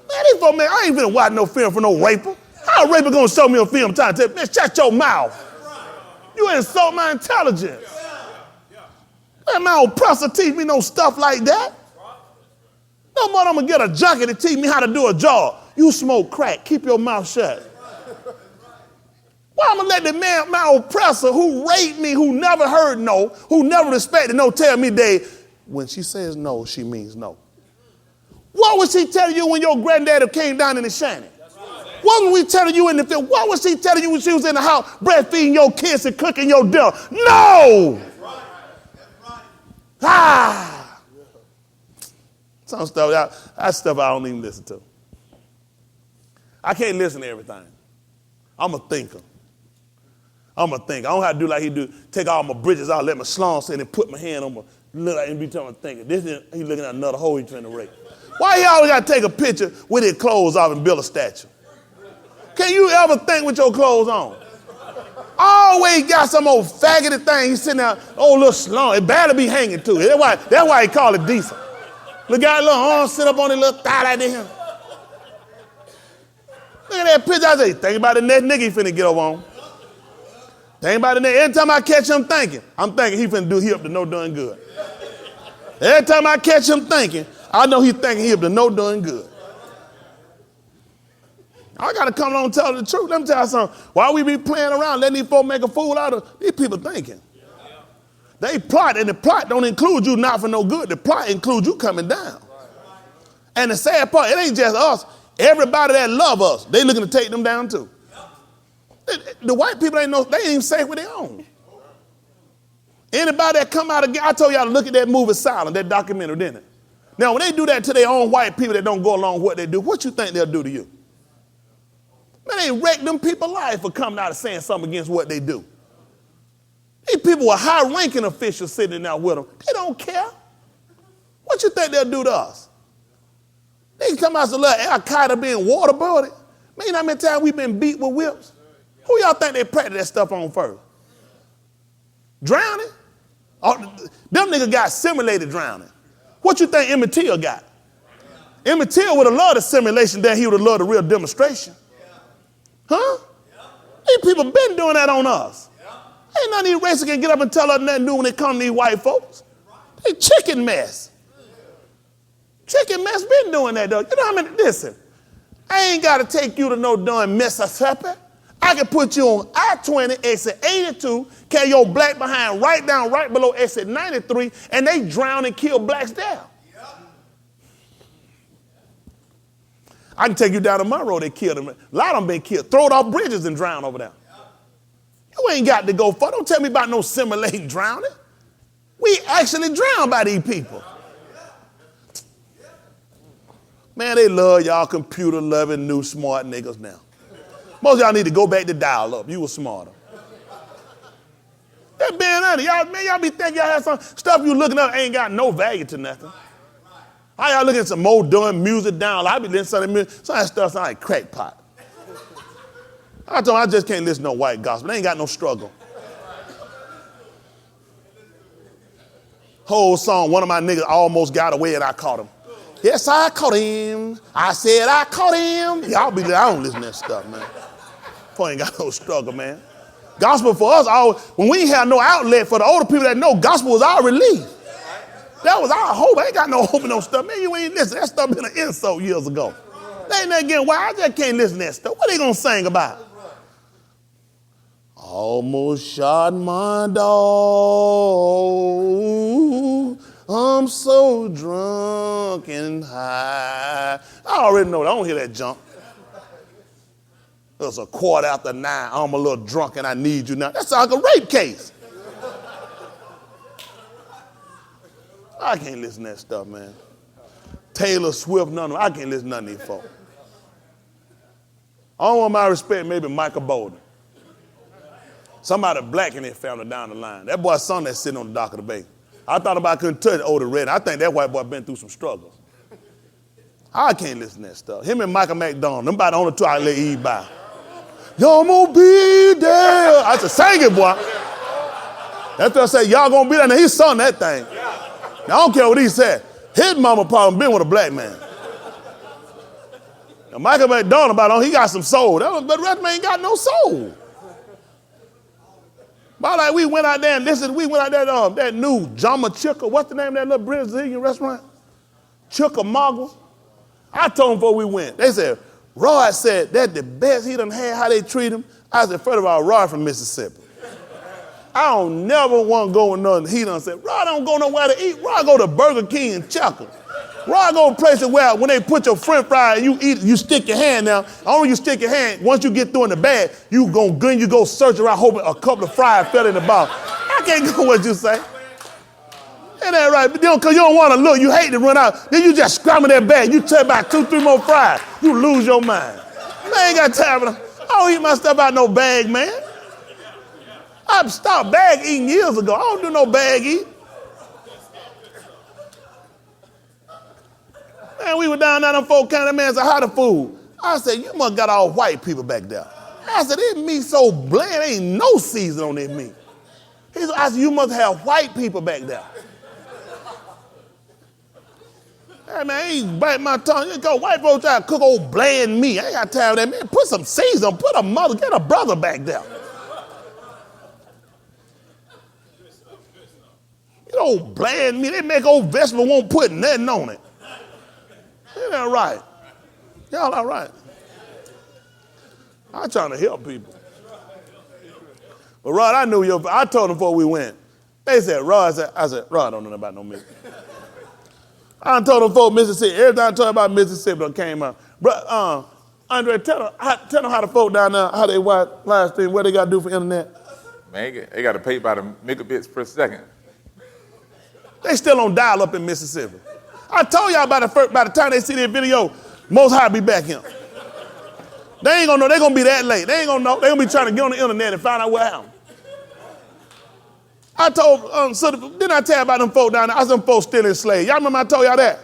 Man, I ain't finna watch no film for no raper. How a raper gonna show me a film trying to tell me, man, shut your mouth. You insult my intelligence. Man, my oppressor teach me no stuff like that. No more I'm gonna get a junkie to teach me how to do a job. You smoke crack, keep your mouth shut. Why I'm gonna let the man, my oppressor who raped me, who never heard no, who never respected no, tell me when she says no, she means no. What was she telling you when your granddaddy came down in the shanty? What was we telling you in the field? What was she telling you when she was in the house breastfeeding your kids and cooking your dinner? No! Ah! Some stuff, that stuff I don't even listen to. I can't listen to everything. I'm a thinker. I don't have to do like he do. Take all my bridges out, let my schlong sit and put my hand on my look like and be telling me thinking. This is he looking at another hole he's trying to rake. Why he always got to take a picture with his clothes off and build a statue? Can you ever think with your clothes on? Always got some old faggoty thing. He's sitting there, old little schlong. It better be hanging to it. That's why he call it decent. Look at little arm sit up on his little thigh like this. Look at that picture. I say, think about the next nigga he finna get up on. Think about the next. Every time I catch him thinking, I'm thinking he finna do he up to no doing good. Every time I catch him thinking, I know he's thinking he up to no doing good. I got to come along and tell the truth. Let me tell you something. Why we be playing around, letting these folks make a fool out of these people thinking? They plot, and the plot don't include you not for no good. The plot includes you coming down. And the sad part, it ain't just us. Everybody that love us, they looking to take them down too. The white people ain't even safe with their own. Anybody that come out again, I told y'all to look at that movie Silent, that documentary, didn't it? Now, when they do that to their own white people that don't go along with what they do, what you think they'll do to you? Man, they wreck them people's life for coming out and saying something against what they do. These people with high-ranking officials sitting there with them, they don't care. What you think they'll do to us? They can come out and say, Al-Qaeda being waterboarded. Man, you know how many times we've been beat with whips? Who y'all think they practice that stuff on first? Drowning? Oh, them niggas got simulated drowning. What you think Emmett Till got? Emmett Till would have loved the simulation, then he would have loved the real demonstration. Huh? These people been doing that on us. Ain't none of these racists can get up and tell us nothing new when it comes to these white folks. They chicken mess. Chicken mess been doing that, though. You know how many, listen, I ain't got to take you to no darn Mississippi. I can put you on I-20, exit 82, carry your black behind right down right below exit 93, and they drown and kill blacks there. I can take you down to Monroe, they killed them. A lot of them been killed, thrown off bridges and drowned over there. You ain't got to go far. Don't tell me about no simulating drowning. We actually drowned by these people. Man, they love y'all computer-loving, new smart niggas now. Most of y'all need to go back to dial-up. You were smarter. That being honest, y'all be thinking y'all have some stuff you looking up ain't got no value to nothing. How y'all looking at some more doing music down? I be listening to some of that stuff sound like crackpot. I told him I just can't listen to no white gospel. They ain't got no struggle. Whole song, one of my niggas almost got away and I caught him. Yes, I caught him. I said I caught him. Y'all be I don't listen to that stuff, man. Boy, ain't got no struggle, man. Gospel for us, when we ain't have no outlet for the older people that know, gospel was our relief. That was our hope. I ain't got no hope in no stuff. Man, you ain't listen. That stuff been an insult years ago. They ain't that getting why I just can't listen to that stuff. What they gonna sing about? Almost shot my dog. I'm so drunk and high. I already know that. I don't hear that jump. It was 9:15. I'm a little drunk and I need you now. That sounds like a rape case. I can't listen to that stuff, man. Taylor Swift, none of them. I can't listen to none of these folks. I don't want my respect, maybe Michael Bolden. Somebody black in their family down the line. That boy's son that's sitting on the dock of the bay. I thought about couldn't touch Oda Red. I think that white boy been through some struggles. I can't listen to that stuff. Him and Michael McDonald, them about the only two I let Eve by. Y'all gonna be there. I said, sing it, boy. That fella said, y'all gonna be there. Now he sung that thing. Now, I don't care what he said. His mama probably been with a black man. Now, Michael McDonald, he got some soul. But the rest man ain't got no soul. But like we went out there and listened, we went out there that new Jama Chicka, what's the name of that little Brazilian restaurant? Chickamauga. I told them before we went. They said, Rod said that the best he done had, how they treat him. I said, first of all, Rod from Mississippi. I don't never want to go with nothing. He done said, Rod don't go nowhere to eat. Rod go to Burger King and Chuckle. Rod go places where when they put your french fry, you eat, you stick your hand down. Only you stick your hand, once you get through in the bag, you go search around hoping a couple of fries fell in the bottom. I can't go what you say. Ain't that right? Because you don't want to look. You hate to run out. Then you just scramble that bag. You take about 2-3 more fries. You lose your mind. I ain't got time for them. I don't eat my stuff out no bag, man. I stopped bag eating years ago. I don't do no bag eat. Man, we were down there, them folk kind of man said, how the food? I said, you must got all white people back there. I said, this meat so bland, ain't no season on that meat. I said, you must have white people back there. Hey, man, I ain't bite my tongue. You go, white folks try to cook old bland meat. I ain't got time for that, man. Put some season, put a mother, get a brother back there. You know, old bland meat, they make old vegetable, won't put nothing on it. Ain't that right? Y'all all right? I'm trying to help people. But Rod, I told them before we went. They said, Rod, I said, Rod, I don't know nothing about no Mississippi. I done told them folks Mississippi. Every time I told about Mississippi, they came out. But Andre, tell them how the folk down there, how they watch live stream, what they got to do for internet. Man, they got to pay by the megabits per second. They still on dial up in Mississippi. I told y'all by the time they see this video, Most High be back here. They ain't gonna know. They gonna be that late. They ain't gonna know. They gonna be trying to get on the internet and find out what happened. I told, didn't I tell you about them folk down there? I said, them folks still enslaved. Y'all remember I told y'all that?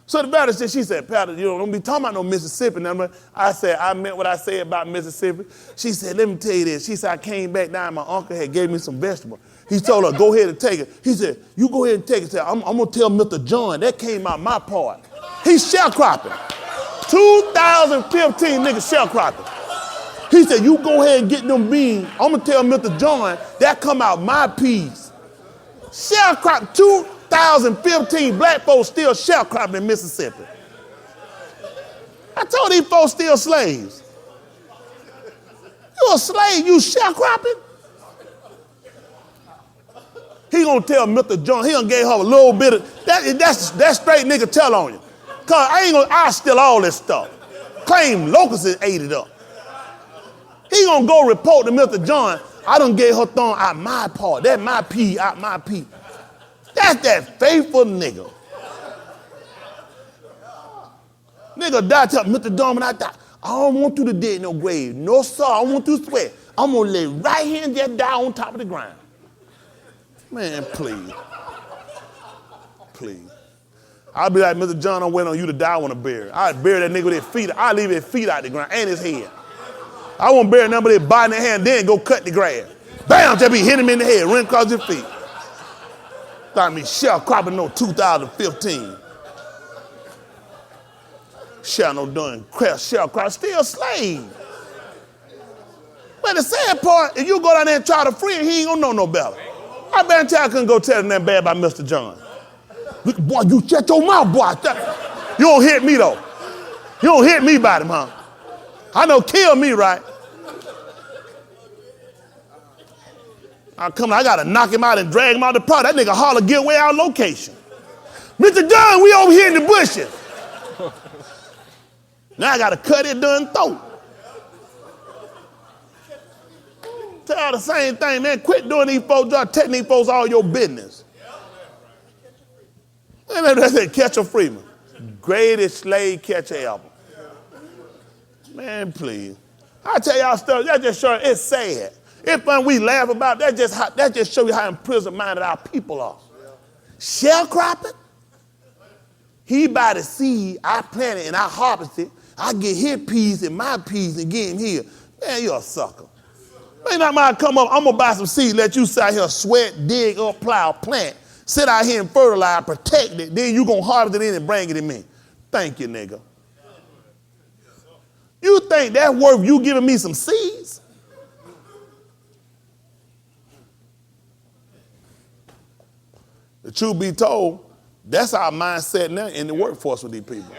So the Baptist said, she said, Pastor, you don't be talking about no Mississippi. I said, I meant what I said about Mississippi. She said, let me tell you this. She said, I came back down, my uncle had gave me some vegetables. He told her, go ahead and take it. He said, you go ahead and take it. Said, I'm going to tell Mr. John, that came out my part. He's sharecropping. 2015 niggas sharecropping. He said, you go ahead and get them beans. I'm going to tell Mr. John, that come out my piece. Sharecropping. 2015 black folks still sharecropping in Mississippi. I told these folks still slaves. You a slave, you sharecropping? He gonna tell Mr. John, he done gave her a little bit of, that's straight nigga tell on you. Cause I steal all this stuff. Claim locusts ate it up. He gonna go report to Mr. John, I done gave her thorn out my part. That my pea out my pea. That's that faithful nigga. Nigga died, tell Mr. John when I die, I don't want you to dig in no grave. No sir, I don't want you to sweat. I'm gonna lay right here and just die on top of the ground. Man, please. Please. I'll be like, Mr. John, I'm waiting on you to die. I want to bury. I'd bury that nigga with his feet. I'll leave his feet out the ground and his head. I won't bury nothing but his body in the hand, then go cut the grass. Bam, just be hitting him in the head, run across his feet. Thought me sharecropping no 2015. Shall no doing sharecropping, still slave. But the sad part, if you go down there and try to free him, he ain't gonna know no better. I bet I couldn't go tell him that bad about Mr. John. Look, boy, you shut your mouth, boy. You don't hit me, though. You don't hit me about him, huh? I know kill me, right? I got to knock him out and drag him out the product. That nigga holler, get away our location. Mr. John, we over here in the bushes. Now I got to cut it done throat. Tell the same thing, man. Quit doing these folks, start telling these folks all your business. And they said, Catcher Freeman, greatest slave catcher ever. Man, please. I tell y'all stuff, that just shows it's sad. It's fun we laugh about, that just show you how imprisoned-minded our people are. Sharecropping? He buy the seed, I plant it and I harvest it. I get his peas and my peas and get him here. Man, you're a sucker. Man, not mind come up, I'm gonna buy some seed, let you sit out here, sweat, dig up, plow, plant, sit out here and fertilize, protect it, then you gonna harvest it in and bring it in me. Thank you, nigga. You think that's worth you giving me some seeds? The truth be told, that's our mindset now in the workforce with these people.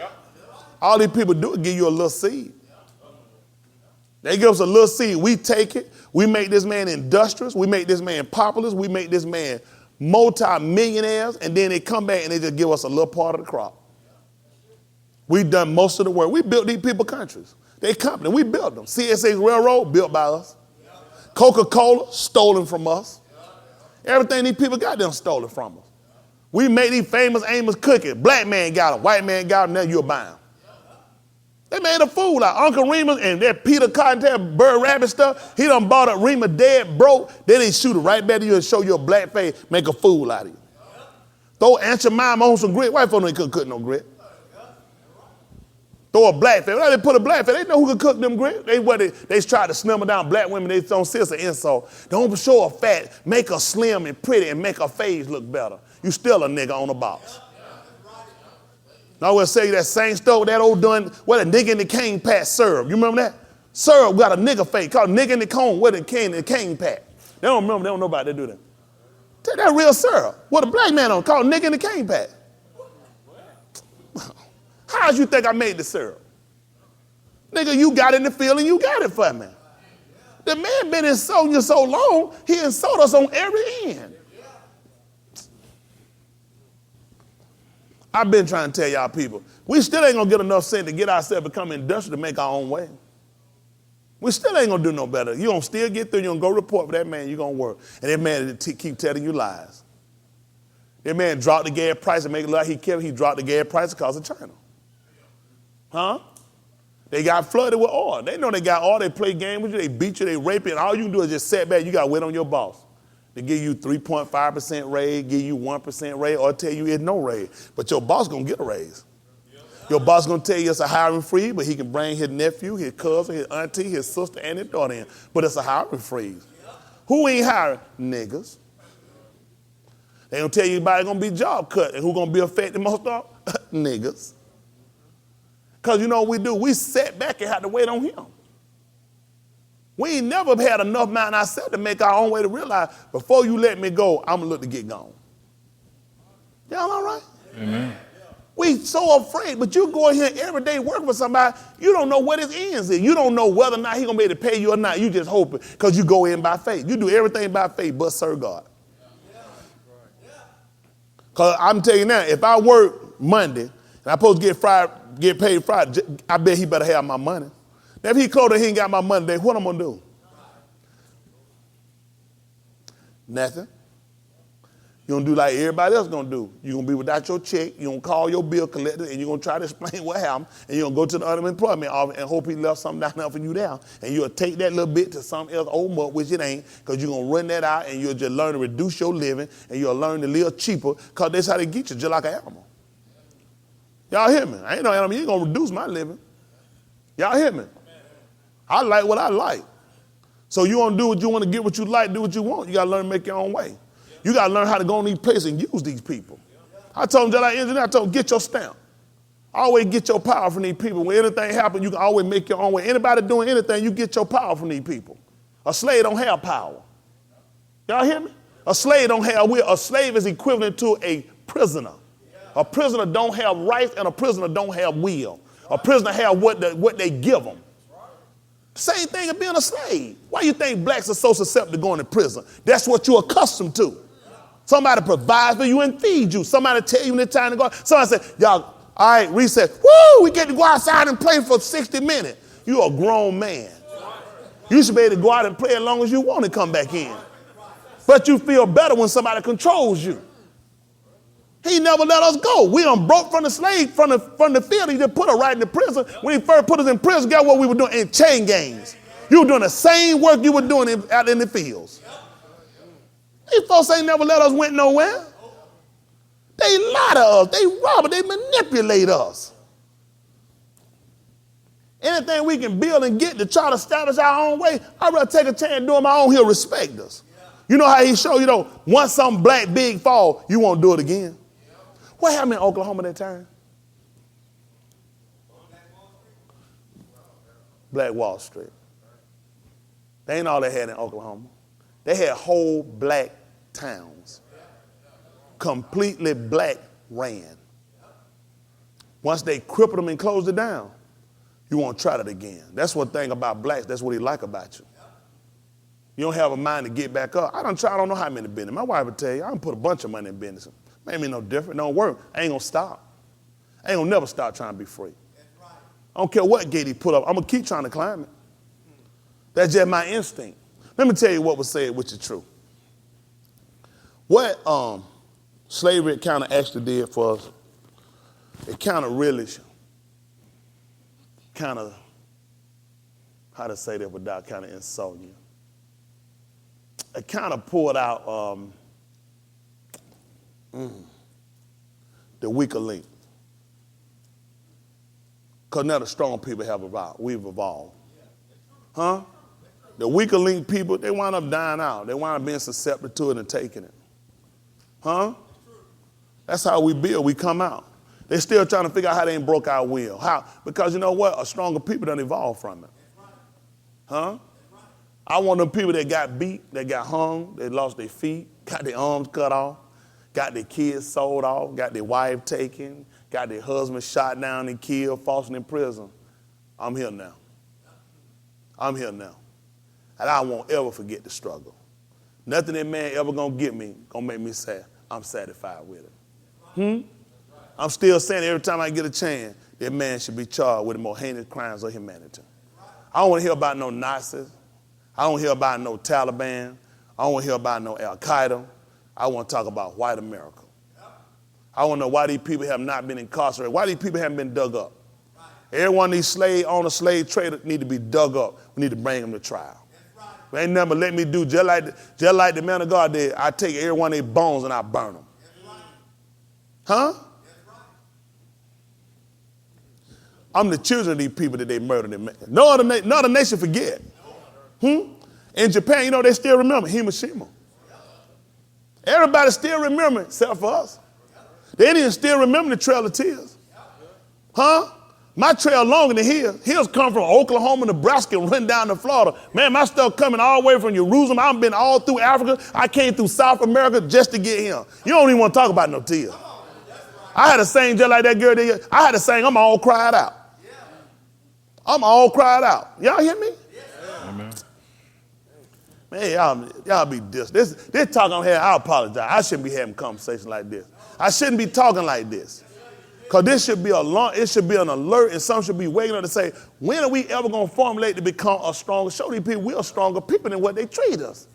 All these people do is give you a little seed. They give us a little seed. We take it. We make this man industrious. We make this man populous. We make this man multi-millionaires. And then they come back and they just give us a little part of the crop. We done most of the work. We built these people countries. They company, we built them. CSX Railroad, built by us. Coca-Cola, stolen from us. Everything these people got them stolen from us. We made these famous Amos cookies. Black man got them, white man got them, now you'll buy them. They made a fool out. Uncle Remus and that Peter Cottontail, Bird Rabbit stuff, he done bought up Remus dead, broke, then they shoot it right back to you and show you a black face, make a fool out of you. Throw Aunt Jemima on some grit. White folks ain't couldn't cook no grit. Throw a black face. Well, they put a black face. They know who can cook them grit. They tried to slim down black women. They don't see it's an insult. Don't show her fat. Make her slim and pretty and make her face look better. You still a nigga on the box. Now I will say that same stuff that old done, what a nigga in the cane pat serve. You remember that? Serve got a nigga face called nigga in the cone with a cane pat. They don't remember, they don't know about that, do they? Take that real syrup. What a black man on called nigga in the cane pat. How did you think I made the syrup? Nigga, you got it in the field and you got it for me. The man been insulting you so long, he insulted us on every end. I've been trying to tell y'all people, we still ain't gonna get enough sense to get ourselves become industrial to make our own way. We still ain't gonna do no better. You gonna still get through, you gonna go report for that man, you gonna work. And that man keep telling you lies. That man dropped the gas price and make it look like he dropped the gas price because of China. Huh? They got flooded with oil. They know they got oil, they play games with you, they beat you, they rape you, and all you can do is just sit back, you gotta wait on your boss. They give you 3.5% raise, give you 1% raise, or tell you it's no raise. But your boss gonna get a raise. Your boss gonna tell you it's a hiring freeze, but he can bring his nephew, his cousin, his auntie, his sister, and his daughter in. But it's a hiring freeze. Who ain't hiring? Niggas. They gonna tell you everybody gonna be job cut, and who gonna be affected most of? Niggas. Because you know what we do? We sat back and had to wait on him. We ain't never had enough mind ourselves to make our own way to realize before you let me go, I'm going to look to get gone. Y'all all right? Amen. We so afraid, but you go in here every day working for somebody, you don't know what his ends is. You don't know whether or not he's going to be able to pay you or not. You just hoping because you go in by faith. You do everything by faith but serve God. Because I'm telling you now, if I work Monday and I'm supposed to get paid Friday, I bet he better have my money. Now, if he closed and he ain't got my money, then what I'm going to do? Nothing. You're going to do like everybody else going to do. You're going to be without your check. You're going to call your bill collector, and you're going to try to explain what happened, and you're going to go to the unemployment office and hope he left something down there for you down. And you'll take that little bit to something else, old up, which it ain't, because you're going to run that out, and you'll just learn to reduce your living, and you'll learn to live cheaper, because that's how they get you, just like an animal. Y'all hear me? I ain't no animal. You ain't going to reduce my living. Y'all hear me? I like what I like. So you want to do what you want to get what you like, do what you want. You got to learn to make your own way. You got to learn how to go in these places and use these people. I told them, just like engineer, I told them, get your stamp. Always get your power from these people. When anything happens, you can always make your own way. Anybody doing anything, you get your power from these people. A slave don't have power. Y'all hear me? A slave don't have will. A slave is equivalent to a prisoner. A prisoner don't have rights and a prisoner don't have will. A prisoner have what they give them. Same thing as being a slave. Why you think blacks are so susceptible to going to prison? That's what you're accustomed to. Somebody provides for you and feeds you. Somebody tell you when it's time to go. Somebody say, y'all, all right, recess. Woo, we get to go outside and play for 60 minutes. You're a grown man. You should be able to go out and play as long as you want to come back in. But you feel better when somebody controls you. He never let us go. We done broke from the slave, from the field. He just put us right in the prison. When he first put us in prison, guess what we were doing? In chain gangs. You were doing the same work you were doing out in the fields. These folks ain't never let us went nowhere. They lie to us. They rob us. They manipulate us. Anything we can build and get to try to establish our own way, I'd rather take a chance doing my own. He'll respect us. You know how he showed, once some black big fall, you won't do it again. What happened in Oklahoma that time? Black Wall Street. They ain't all they had in Oklahoma. They had whole black towns. Completely black ran. Once they crippled them and closed it down, you won't try that again. That's one thing about blacks. That's what he like about you. You don't have a mind to get back up. I don't know how many business. My wife would tell you, I done put a bunch of money in business. Made me no different. Don't work. I ain't going to stop. I ain't gonna never stop trying to be free. I don't care what gate he put up. I'm gonna keep trying to climb it. That's just my instinct. Let me tell you what was said, which is true. What slavery kind of actually did for us, it kind of really, kind of, how to say that without kind of insulting you. It kind of pulled out the weaker link. Because now the strong people have evolved. We've evolved. Huh? The weaker link people, they wind up dying out. They wind up being susceptible to it and taking it. Huh? That's how we build. We come out. They're still trying to figure out how they ain't broke our will. How? Because you know what? A stronger people don't evolve from it. Huh? I want them people that got beat, that got hung, they lost their feet, got their arms cut off, got their kids sold off, got their wife taken, got their husband shot down and killed, falsely in prison. I'm here now. I'm here now. And I won't ever forget the struggle. Nothing that man ever gonna get me gonna make me sad. I'm satisfied with it. I'm still saying every time I get a chance, that man should be charged with the most heinous crimes of humanity. I don't want to hear about no Nazis. I don't hear about no Taliban. I don't want to hear about no Al-Qaeda. I want to talk about white America. I want to know why these people have not been incarcerated, why these people haven't been dug up. Every one of these slave owners, slave traders need to be dug up. We need to bring them to trial. Ain't nothing but let me do just like the man of God did. I take every one of their bones and I burn them. Huh? I'm the children of these people that they murdered. No other nation forget. In Japan, you know, they still remember Hiroshima. Everybody still remember it, except for us. They didn't still remember the Trail of Tears. Huh? My trail longer than his. His come from Oklahoma, Nebraska, and run down to Florida. Man, my stuff coming all the way from Jerusalem. I've been all through Africa. I came through South America just to get him. You don't even want to talk about no tears. I had to sing just like that girl did. I had to sing, I'm all cried out. I'm all cried out. Y'all hear me? Amen. Man, y'all be this talk I'm having, I apologize. I shouldn't be having conversations like this. I shouldn't be talking like this. Because this should be it should be an alert, and some should be waking up to say, when are we ever going to formulate to become a stronger, show these people we are stronger people than what they treat us.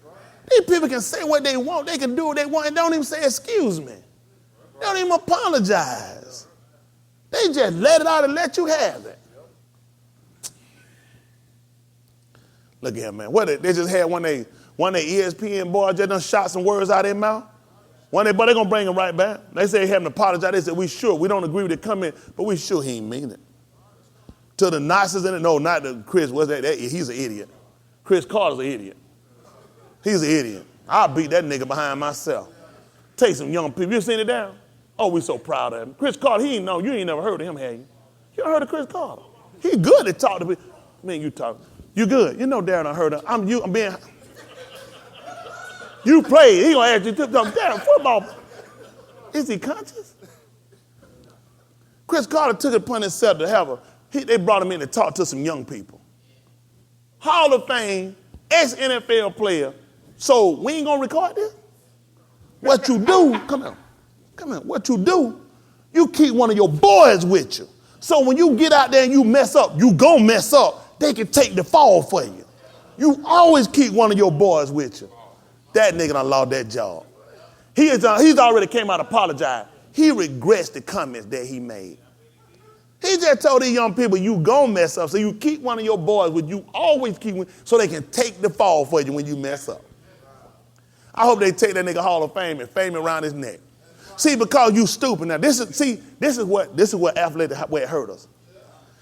These people can say what they want, they can do what they want, and don't even say excuse me. They don't even apologize. They just let it out and let you have it. Look at him, man. What they just had one of the ESPN boys just done shot some words out of their mouth. But they're going to bring him right back. They say they haven't apologized. They said, we don't agree with it coming, but we sure he ain't mean it. To the Nazis in it, no, not the Chris, what's that? He's an idiot. Chris Carter's an idiot. He's an idiot. I'll beat that nigga behind myself. Take some young people. You seen it down? Oh, we so proud of him. Chris Carter, you ain't never heard of him, have you? You ever heard of Chris Carter? He good to talk to people. Man, you talk. You good. You know Darren, I heard of him. I'm being... You play. He gonna ask you to damn football. Is he conscious? Chris Carter took it upon himself to have they brought him in to talk to some young people. Hall of Fame, ex-NFL player. So we ain't gonna record this? What you do, come here. What you do, you keep one of your boys with you. So when you get out there and you mess up, you gon' mess up. They can take the fall for you. You always keep one of your boys with you. That nigga done lost that job. He's already came out and apologized. He regrets the comments that he made. He just told these young people, you gon' mess up. So you keep one of your boys with you, always keep one, so they can take the fall for you when you mess up. I hope they take that nigga Hall of Fame and fame around his neck. See, because you stupid. Now, this is what athletes, where it hurt us.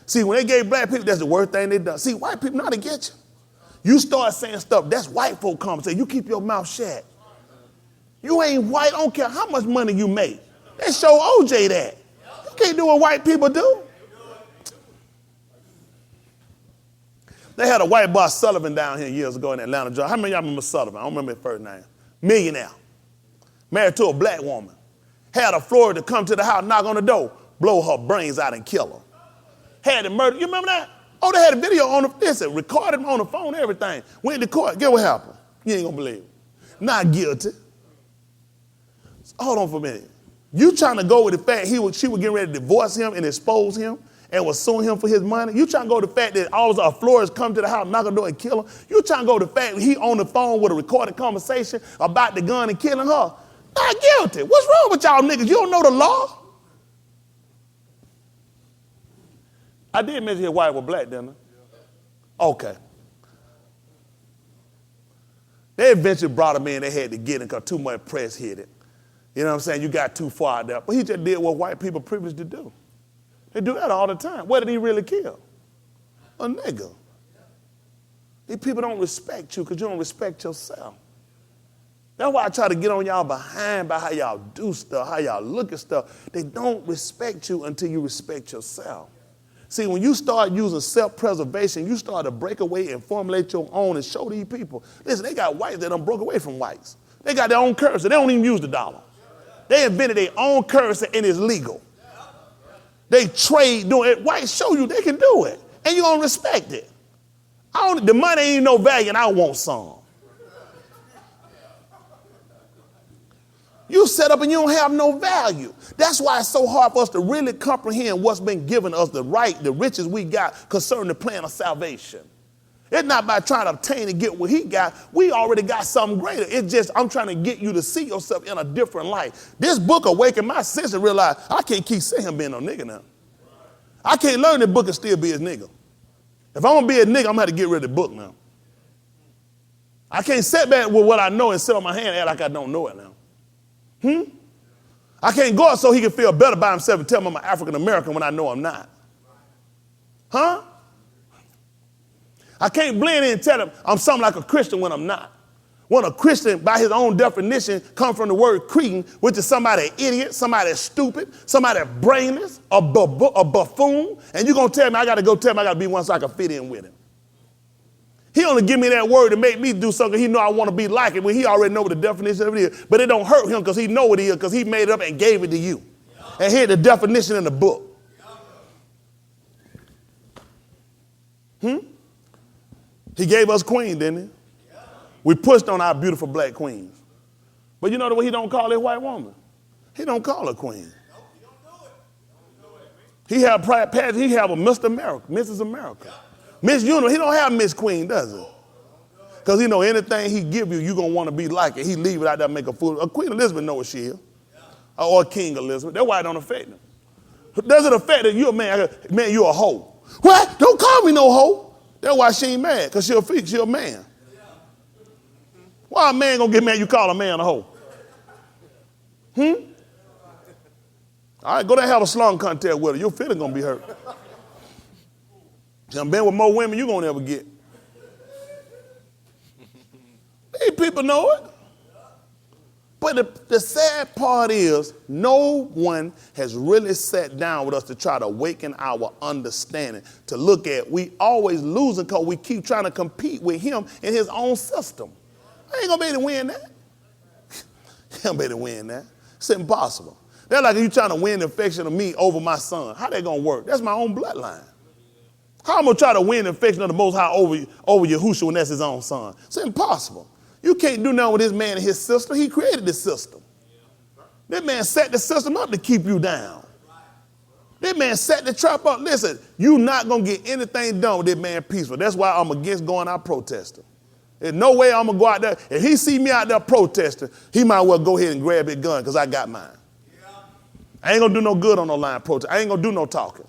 See, when they gave black people, that's the worst thing they done. See, white people know how to get you. You start saying stuff, that's white folk conversation. You keep your mouth shut. You ain't white, I don't care how much money you make. They show OJ that. You can't do what white people do. They had a white boy, Sullivan, down here years ago in Atlanta, Georgia. How many of y'all remember Sullivan? I don't remember his first name. Millionaire. Married to a black woman. Had a Florida come to the house, knock on the door, blow her brains out and kill her. Had him murdered. You remember that? Oh, they had a video on the, recorded him on the phone, everything. Went to court. Guess what happened? You ain't gonna believe it. Not guilty. Hold on for a minute. You trying to go with the fact she was getting ready to divorce him and expose him and was suing him for his money? You trying to go with the fact that all of our Flores come to the house, knock on the door and kill him? You trying to go with the fact that he on the phone with a recorded conversation about the gun and killing her? Not guilty. What's wrong with y'all niggas? You don't know the law? I did mention his wife was black, didn't I? Okay. They eventually brought him in. They had to get him because too much press hit it. You know what I'm saying? You got too far out there. But he just did what white people privileged to do. They do that all the time. What did he really kill? A nigga. These people don't respect you because you don't respect yourself. That's why I try to get on y'all behind by how y'all do stuff, how y'all look at stuff. They don't respect you until you respect yourself. See, when you start using self-preservation, you start to break away and formulate your own and show these people. Listen, they got whites that done broke away from whites. They got their own currency. They don't even use the dollar. They invented their own currency and it's legal. They trade doing it. Whites show you they can do it. And you don't respect it. The money ain't no value and I want some. You set up and you don't have no value. That's why it's so hard for us to really comprehend what's been given us, the right, the riches we got concerning the plan of salvation. It's not by trying to obtain and get what he got. We already got something greater. It's just I'm trying to get you to see yourself in a different light. This book awakened my sense and realize I can't keep saying him being no nigga now. I can't learn this book and still be his nigga. If I'm going to be a nigga, I'm going to have to get rid of the book now. I can't sit back with what I know and sit on my hand and act like I don't know it now. I can't go out so he can feel better by himself and tell me I'm an African American when I know I'm not. Huh? I can't blend in and tell him I'm something like a Christian when I'm not. When a Christian, by his own definition, comes from the word cretin, which is somebody idiot, somebody stupid, somebody brainless, a buffoon, and you're going to tell me I got to go tell him I got to be one so I can fit in with him. He only give me that word to make me do something he know I want to be like it when he already know what the definition of it is. But it don't hurt him because he know what it is because he made it up and gave it to you. And here's the definition in the book. He gave us queen, didn't he? We pushed on our beautiful black queens. But you know the way he don't call his white woman? He don't call her queen. He have a Mr. America, Mrs. America. Miss Universe, he don't have Miss Queen, does he? Because he know anything he give you, you're going to want to be like it. He leave it out there and make a fool. Queen Elizabeth know what she is. Or King Elizabeth. That's why it don't affect him. Does it affect that you're a man? Man, you're a hoe. What? Don't call me no hoe. That's why she ain't mad, because she's a man. Why a man going to get mad you call a man a hoe? All right, go there and have a slung contest with her. Your feelings going to be hurt. I've been with more women you gonna ever get. These people know it. But the sad part is no one has really sat down with us to try to awaken our understanding, to look at we always losing because we keep trying to compete with him in his own system. I ain't gonna be able to win that. You ain't gonna be able to win that. It's impossible. That's like you trying to win the affection of me over my son. How that gonna work? That's my own bloodline. How am I going to try to win the affection of the Most High over Yahushua when that's his own son? It's impossible. You can't do nothing with this man and his system. He created the system. This man set the system up to keep you down. This man set the trap up. Listen, you're not going to get anything done with this man peaceful. That's why I'm against going out protesting. There's no way I'm going to go out there. If he see me out there protesting, he might well go ahead and grab his gun because I got mine. I ain't going to do no good on no line protest. I ain't going to do no talking.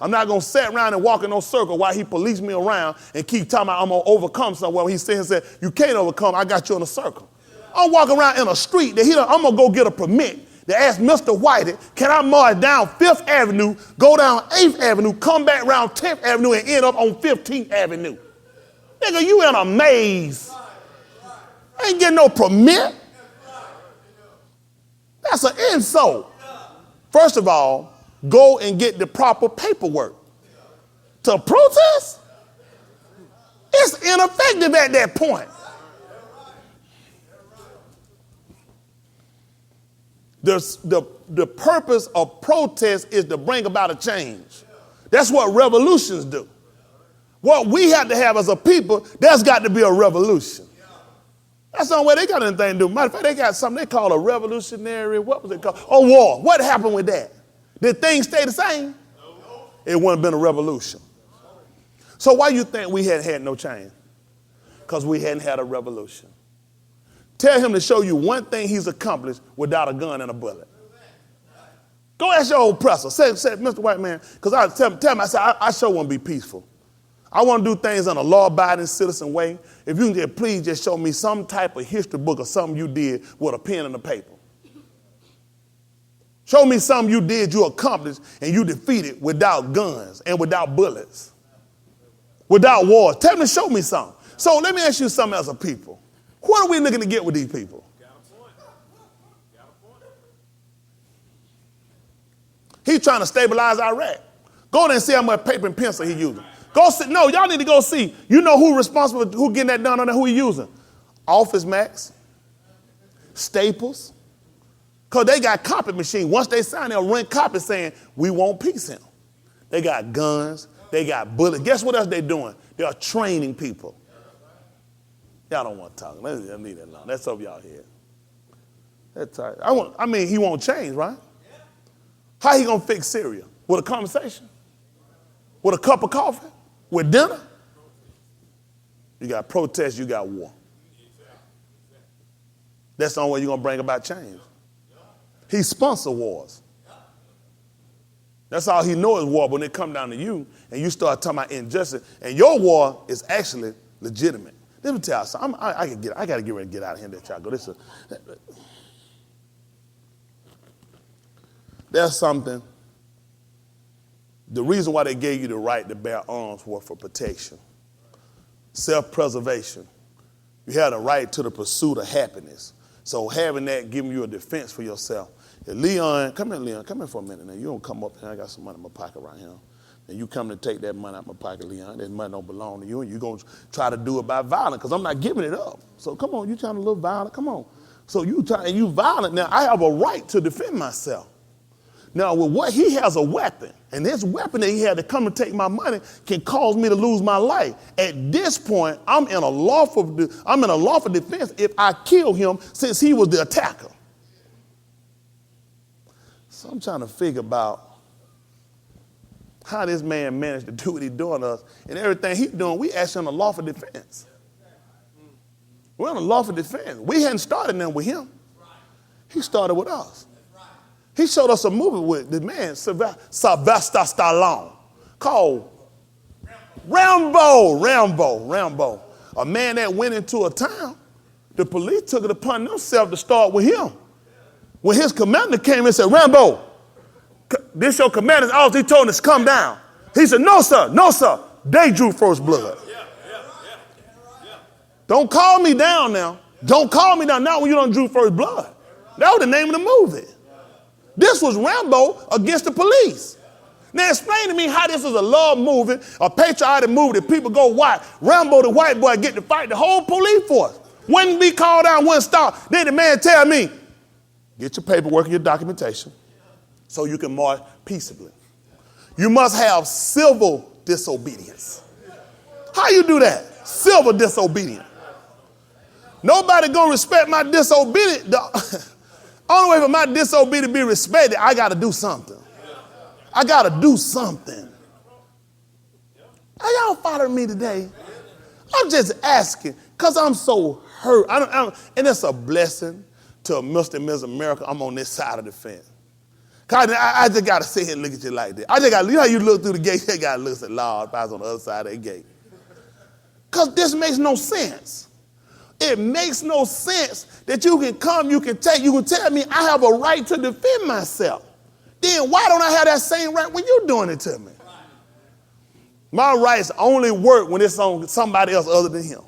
I'm not going to sit around and walk in no circle while he police me around and keep talking about I'm going to overcome somewhere. When he said, you can't overcome, I got you in a circle. I'm walking around in a street that I'm going to go get a permit to ask Mr. Whitey, can I march down 5th Avenue, go down 8th Avenue, come back around 10th Avenue and end up on 15th Avenue? Nigga, you in a maze. I ain't getting no permit. That's an insult. First of all, go and get the proper paperwork. To protest? It's ineffective at that point. The purpose of protest is to bring about a change. That's what revolutions do. What we have to have as a people, there's got to be a revolution. That's the only way they got anything to do. Matter of fact, they got something they call a revolutionary, what was it called? Oh, war. What happened with that? Did things stay the same? No. It wouldn't have been a revolution. So why you think we hadn't had no change? Because we hadn't had a revolution. Tell him to show you one thing he's accomplished without a gun and a bullet. Go ask your old oppressor. Say, Mr. White Man, because I tell him, I sure want to be peaceful. I want to do things in a law-abiding citizen way. If you can just please just show me some type of history book or something you did with a pen and a paper. Show me something you did, you accomplished, and you defeated without guns and without bullets, without war. Tell me to show me something. So let me ask you something as a people. What are we looking to get with these people? He's trying to stabilize Iraq. Go there and see how much paper and pencil he's using. Go see. No, y'all need to go see. You know who responsible, who getting that done on there, who he using? Office Max, Staples. Because they got copy machines. Once they sign, they'll rent copy saying, we want peace in them. They got guns. They got bullets. Guess what else they're doing? They're training people. Y'all don't want to talk. Let's leave that alone. That's over y'all head. That's all right. He won't change, right? How he going to fix Syria? With a conversation? With a cup of coffee? With dinner? You got protests, you got war. That's the only way you're going to bring about change. He sponsors wars. That's all he knows is war. But when it come down to you and you start talking about injustice, and your war is actually legitimate. Let me tell you something. I got to get ready to get out of here and let y'all go. There's something. The reason why they gave you the right to bear arms was for protection, self-preservation. You had a right to the pursuit of happiness. So having that, giving you a defense for yourself. Leon, come here for a minute now. You don't come up here. I got some money in my pocket right here. And you come to take that money out of my pocket, Leon. That money don't belong to you. And you're going to try to do it by violence because I'm not giving it up. So come on, you trying to look violent? Come on. So you violent. Now, I have a right to defend myself. Now, with what he has a weapon, and this weapon that he had to come and take my money can cause me to lose my life. At this point, I'm in a lawful defense if I kill him since he was the attacker. So I'm trying to figure about how this man managed to do what he's doing to us. And everything he's doing, we actually in a lawful defense. We're in a lawful defense. We hadn't started nothing with him. He started with us. He showed us a movie with the man, Sylvester Stallone, called Rambo. A man that went into a town. The police took it upon themselves to start with him. When his commander came and said, Rambo, this your commander's office, he told us to come down. He said, no, sir. They drew first blood. Don't call me down now. Don't call me down now when you don't drew first blood. That was the name of the movie. This was Rambo against the police. Now explain to me how this is a love movie, a patriotic movie that people go watch. Rambo, the white boy, get to fight the whole police force. Wouldn't be called out, wouldn't stop. Then the man tell me, get your paperwork and your documentation so you can march peaceably. You must have civil disobedience. How you do that? Civil disobedience. Nobody gonna respect my disobedience. Only way for my disobedience to be respected, I got to do something. I got to do something. Are y'all following me today? I'm just asking because I'm so hurt. And it's a blessing to Mr. and Ms. America. I'm on this side of the fence. I just got to sit here and look at you like that. You know how you look through the gate? You got to look and say, Lord, if I was on the other side of that gate. Because this makes no sense. It makes no sense that you can come, you can tell me I have a right to defend myself. Then why don't I have that same right when you're doing it to me? My rights only work when it's on somebody else other than him.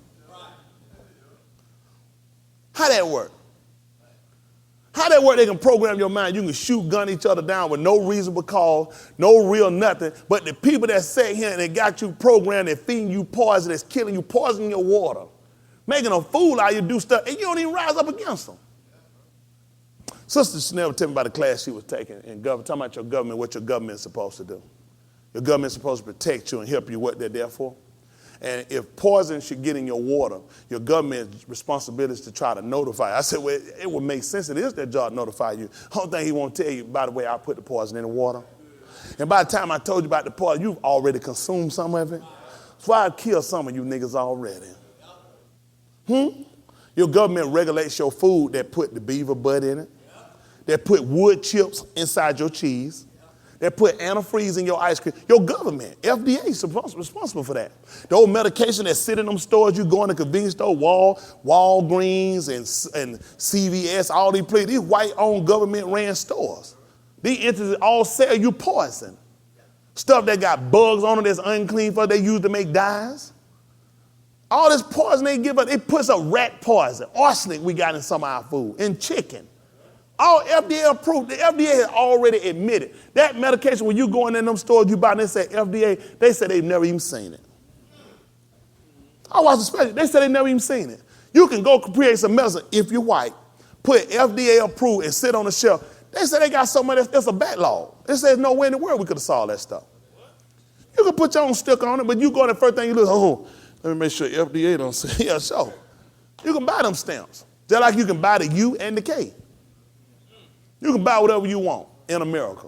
How that work? How that work? They can program your mind. You can shoot, gun each other down with no reasonable cause, no real nothing. But the people that sat here and they got you programmed, they're feeding you poison, that's killing you, poisoning your water, making a fool out of you, do stuff, and you don't even rise up against them. Sister Chanel was telling me about the class she was taking in government, talking about your government, what your government is supposed to do. Your government is supposed to protect you and help you what they're there for. And if poison should get in your water, your government's responsibility is to try to notify you. I said, well, it would make sense. It is their job to notify you. The only thing he won't tell you, by the way, I put the poison in the water. And by the time I told you about the poison, you've already consumed some of it. So I've killed some of you niggas already. Your government regulates your food that put the beaver butt in it, that put wood chips inside your cheese, that put antifreeze in your ice cream. Your government, FDA, is responsible for that. The old medication that sit in them stores, you go in the convenience store, Walgreens and CVS, all these places, these white-owned government-ran stores. These entities all sell you poison. Stuff that got bugs on it that's unclean for they use to make dyes. All this poison they give us, it puts a rat poison, arsenic we got in some of our food, in chicken. All FDA approved. The FDA has already admitted that medication, when you go in them stores, you buy and they say FDA, they said they've never even seen it. I watched the special. They said they've never even seen it. You can go create some medicine if you're white, put FDA approved and sit on the shelf. They said they got so much, that's a backlog. They said there's no way in the world we could have solved that stuff. You can put your own sticker on it, but you go in the first thing you look, let me make sure FDA don't say, yeah, sure. You can buy them stamps, just like you can buy the U and the K. You can buy whatever you want in America.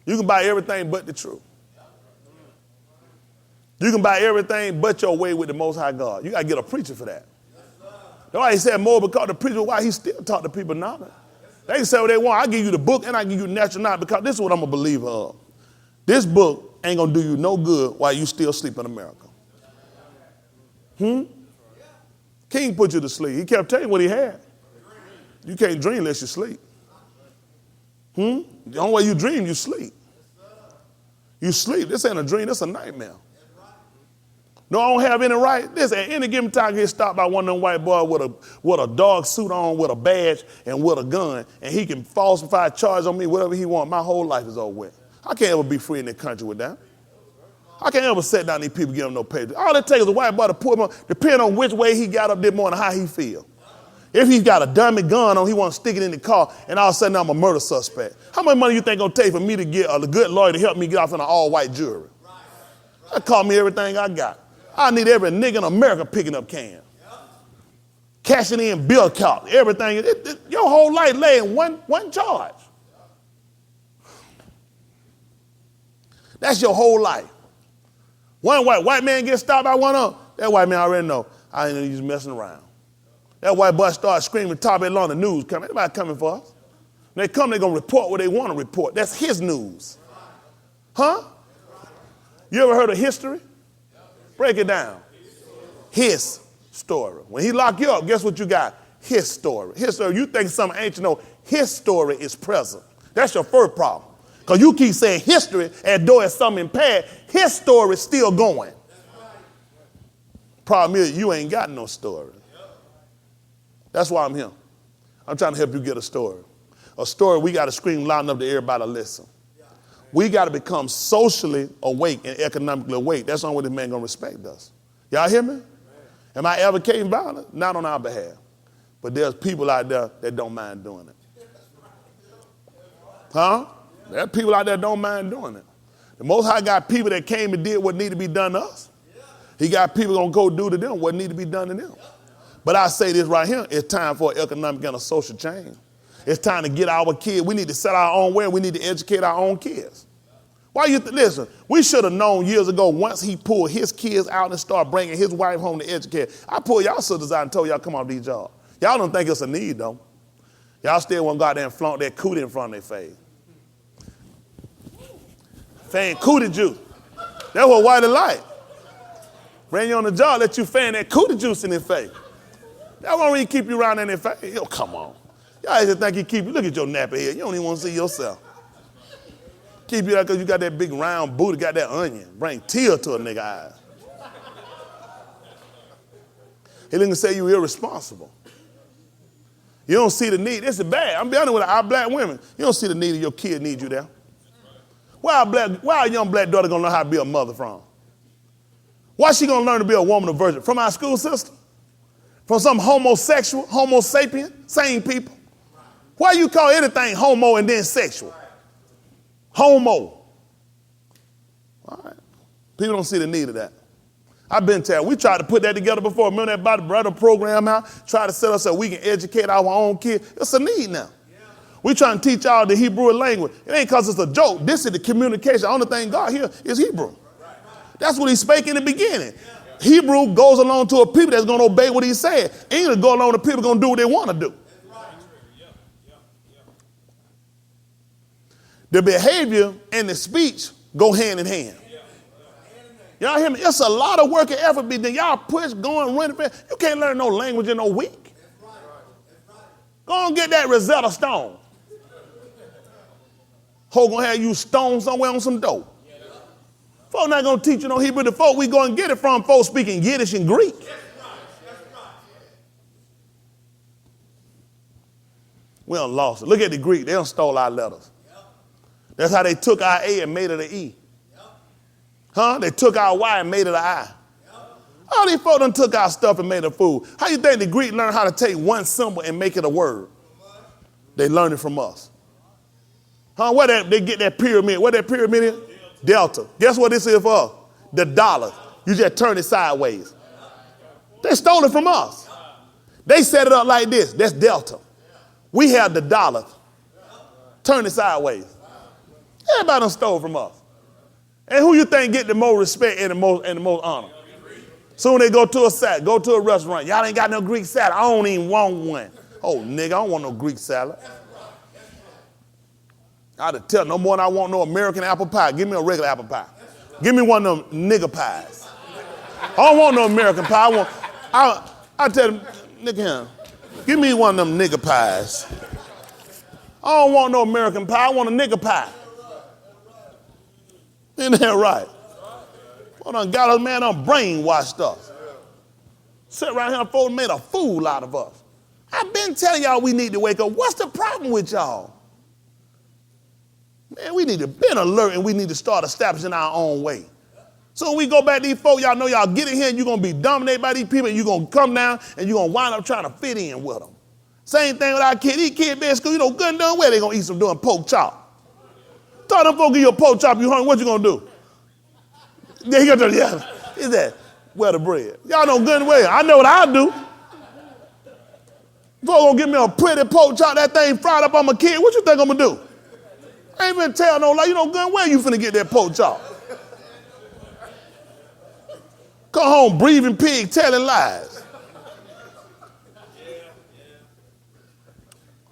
You can buy everything but the truth. You can buy everything but your way with the Most High God. You got to get a preacher for that. That's why he said more, because the preacher, why he still taught the people knowledge. They can say what they want. I give you the book and I give you natural knowledge, because this is what I'm a believer of. This book ain't going to do you no good while you still sleep in America. King put you to sleep. He kept telling you what he had. You can't dream unless you sleep. The only way you dream, you sleep. You sleep. This ain't a dream. This is a nightmare. No, I don't have any right. This at any given time get stopped by one of them white boys with a dog suit on, with a badge, and with a gun, and he can falsify charge on me, whatever he wants. My whole life is over with. I can't ever be free in this country with that. I can't ever sit down these people, give them no papers. All it takes is a white boy to pull him on, depending on which way he got up this morning, how he feel. If he's got a dummy gun on, he wants to stick it in the car, and all of a sudden I'm a murder suspect. How much money you think it's going to take for me to get a good lawyer to help me get off in an all-white jury? That cost me everything I got. I need every nigga in America picking up cans. Cashing in bill count, everything. Your whole life lay in one charge. That's your whole life. One white man gets stopped by one of them, that white man already know, I ain't just messing around. That white boy starts screaming top of on the news coming. Everybody coming for us. When they come, they're going to report what they want to report. That's his news. Huh? You ever heard of history? Break it down. His story. When he lock you up, guess what you got? His story. His story. You think something ancient, no, his story is present. That's your first problem. Because you keep saying history as though it's something past. His story is still going. Problem is, you ain't got no story. That's why I'm here. I'm trying to help you get a story. A story we got to scream loud enough to everybody to listen. We got to become socially awake and economically awake. That's the only way this man going to respect us. Y'all hear me? Am I advocating violence? Not on our behalf. But there's people out there that don't mind doing it. Huh? There are people out there that don't mind doing it. The Most High got people that came and did what needed to be done to us. He got people going to go do to them what needed to be done to them. But I say this right here, it's time for an economic and a social change. It's time to get our kids. We need to set our own way. We need to educate our own kids. Why you listen, we should have known years ago once he pulled his kids out and started bringing his wife home to educate. I pulled y'all sisters out and told y'all come off these jobs. Y'all don't think it's a need, though. Y'all still want to go out there and flaunt that cootie in front of their face. Fan cootie juice. That's what white is like. Bring you on the job, let you fan that cootie juice in their face. That won't really keep you around in their face. Yo, come on. Y'all just think he keep you. Look at your nappy head. You don't even want to see yourself. Keep you there because you got that big round booty, got that onion. Bring tears to a nigga eyes. He didn't say you irresponsible. You don't see the need. This is bad. I'm being honest with our black women. You don't see the need of your kid need you there. Where a young black daughter going to learn how to be a mother from? Why is she going to learn to be a woman of virtue? From our school system? From some homosexual, homo sapien, same people? Why you call anything homo and then sexual? Homo. All right. People don't see the need of that. I've been telling, we tried to put that together before. Remember that Body Brother program out? Try to set us so we can educate our own kids. It's a need now. We trying to teach y'all the Hebrew language. It ain't because it's a joke. This is the communication. The only thing God here is Hebrew. That's what he spake in the beginning. Hebrew goes along to a people that's going to obey what he said. Ain't going to go along to people going to do what they want to do. The behavior and the speech go hand in hand. Y'all hear me? It's a lot of work and effort being done. Y'all push, going, running. You can't learn no language in no week. Go and get that Rosetta Stone. Ho gonna have you stone somewhere on some dope. Folk not gonna teach you no Hebrew. The folk we gonna get it from folks speaking Yiddish and Greek. We done lost it. Look at the Greek. They done stole our letters. That's how they took our A and made it an E. Huh? They took our Y and made it an I. All these folks done took our stuff and made a fool. How you think the Greek learned how to take one symbol and make it a word? They learned it from us. Huh? Where they get that pyramid? What that pyramid is? Delta. Guess what this is for us? The dollar. You just turn it sideways. They stole it from us. They set it up like this. That's Delta. We have the dollar. Turn it sideways. Everybody done stole from us. And who you think get the most respect and the most honor? Soon they go to a salad, go to a restaurant. Y'all ain't got no Greek salad. I don't even want one. Oh, nigga, I don't want no Greek salad. I'd have tell no more than I want no American apple pie. Give me a regular apple pie. Give me one of them nigga pies. I don't want no American pie. I tell them, nigga here, give me one of them nigga pies. I don't want no American pie. I want a nigga pie. Isn't that right? Well, done got us, man, done brainwashed us. Sit right here and folks made a fool out of us. I've been telling y'all we need to wake up. What's the problem with y'all? Man, we need to be alert and we need to start establishing our own way. So when we go back to these folks, y'all know y'all get in here and you're going to be dominated by these people and you're going to come down and you're going to wind up trying to fit in with them. Same thing with our kids. These kids be in school, you know, good and done where they going to eat some doing pork chop. Tell them folks give you a pork chop, you hungry, what you going to do? Yeah, he gonna tell you, is that where the bread? Y'all know good and well. I know what I do. Folks gonna give me a pretty pork chop, that thing fried up on my kid. What you think I'm gonna do? I ain't even tell no lie. You know good and well you finna get that pork chop. Come home breathing pig telling lies.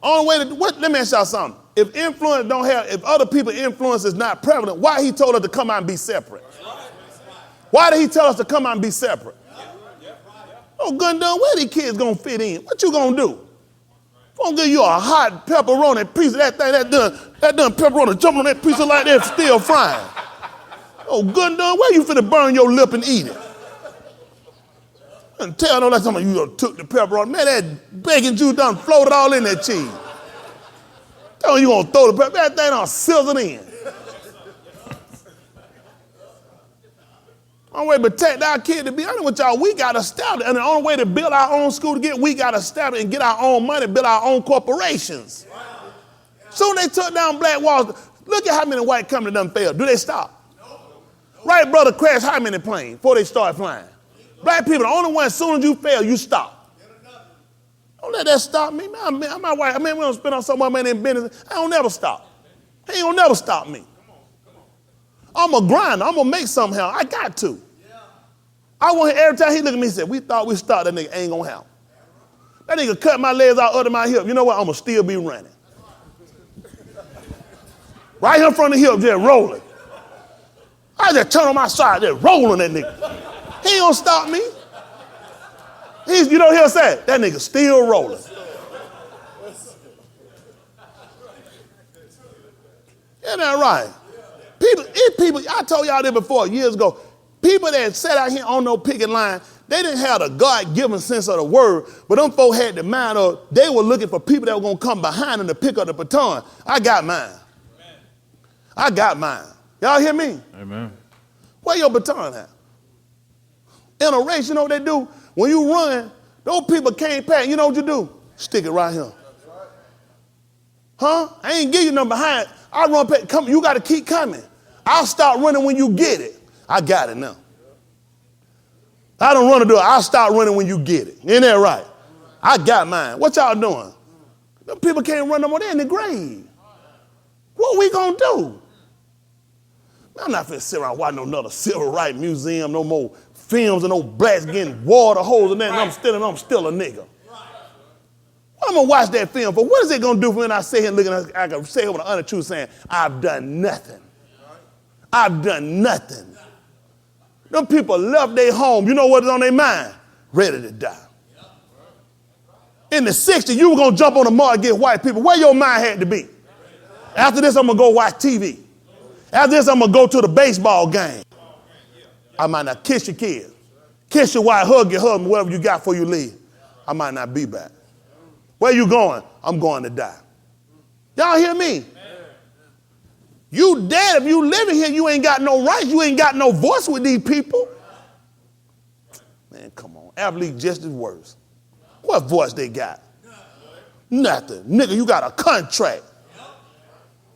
Only way to, let me ask y'all something. If influence don't have, if other people's influence is not prevalent, why he told us to come out and be separate? Why did he tell us to come out and be separate? Oh, good and done, where these kids gonna fit in? What you gonna do? Gonna give you a hot pepperoni piece of that thing, that done pepperoni jumping on that piece of like that still frying. Oh, good and done, where you finna burn your lip and eat it? And tell no that somebody you took the pepperoni. Man, that bacon juice done floated all in that cheese. Tell you gonna throw the pepper, that thing done sizzled in. The only way to protect our kid, to be honest with y'all, we got to establish. And the only way to build our own school we got to establish and get our own money, build our own corporations. Soon they took down black walls. Look at how many white companies done failed. Do they stop? Right, brother, crash how many planes before they start flying? Black people, the only one, as soon as you fail, you stop. Don't let that stop me. Man, my wife, we don't spend on someone man in business. I don't never stop. He ain't gonna never stop me. I'm a grinder. I'm going to make something happen. I got to. I want him every time he look at me and say, we thought we stopped, that nigga ain't going to happen. That nigga cut my legs out under my hip. You know what? I'm going to still be running. Right here in front of the hip, just rolling. I just turn on my side, just rolling that nigga. He ain't going to stop me. You know what he'll say? That nigga still rolling. Isn't that right? People, I told y'all this before years ago, people that sat out here on no picket line, they didn't have the God-given sense of the word, but them folk had the mind of, they were looking for people that were going to come behind them to pick up the baton. I got mine. Amen. I got mine. Y'all hear me? Amen. Where your baton at? In a race, you know what they do? When you run, those people can't pass. You know what you do? Stick it right here. Huh? I ain't give you nothing behind. I run past. Come, you got to keep coming. I'll start running when you get it. I got it now. I don't run to do it. I'll start running when you get it. Ain't that right? I got mine. What y'all doing? Them people can't run no more. They're in the grave. What we gonna do? I'm not finna sit around watching no another civil rights museum, no more films and no blacks getting water holes and that, and I'm still a nigga. What I'm gonna watch that film for? What is it gonna do for me when I sit here looking at I can say here with an honest truth saying, I've done nothing. I've done nothing. Them people left their home. You know what is on their mind? Ready to die. In the 60s, you were going to jump on the mall and get white people. Where your mind had to be? After this, I'm going to go watch TV. After this, I'm going to go to the baseball game. I might not kiss your kids. Kiss your wife, hug your husband, whatever you got before you leave. I might not be back. Where you going? I'm going to die. Y'all hear me? You dead. If you living here, you ain't got no rights. You ain't got no voice with these people. Man, come on. Athlete just as worse. What voice they got? Nothing. Nigga, you got a contract.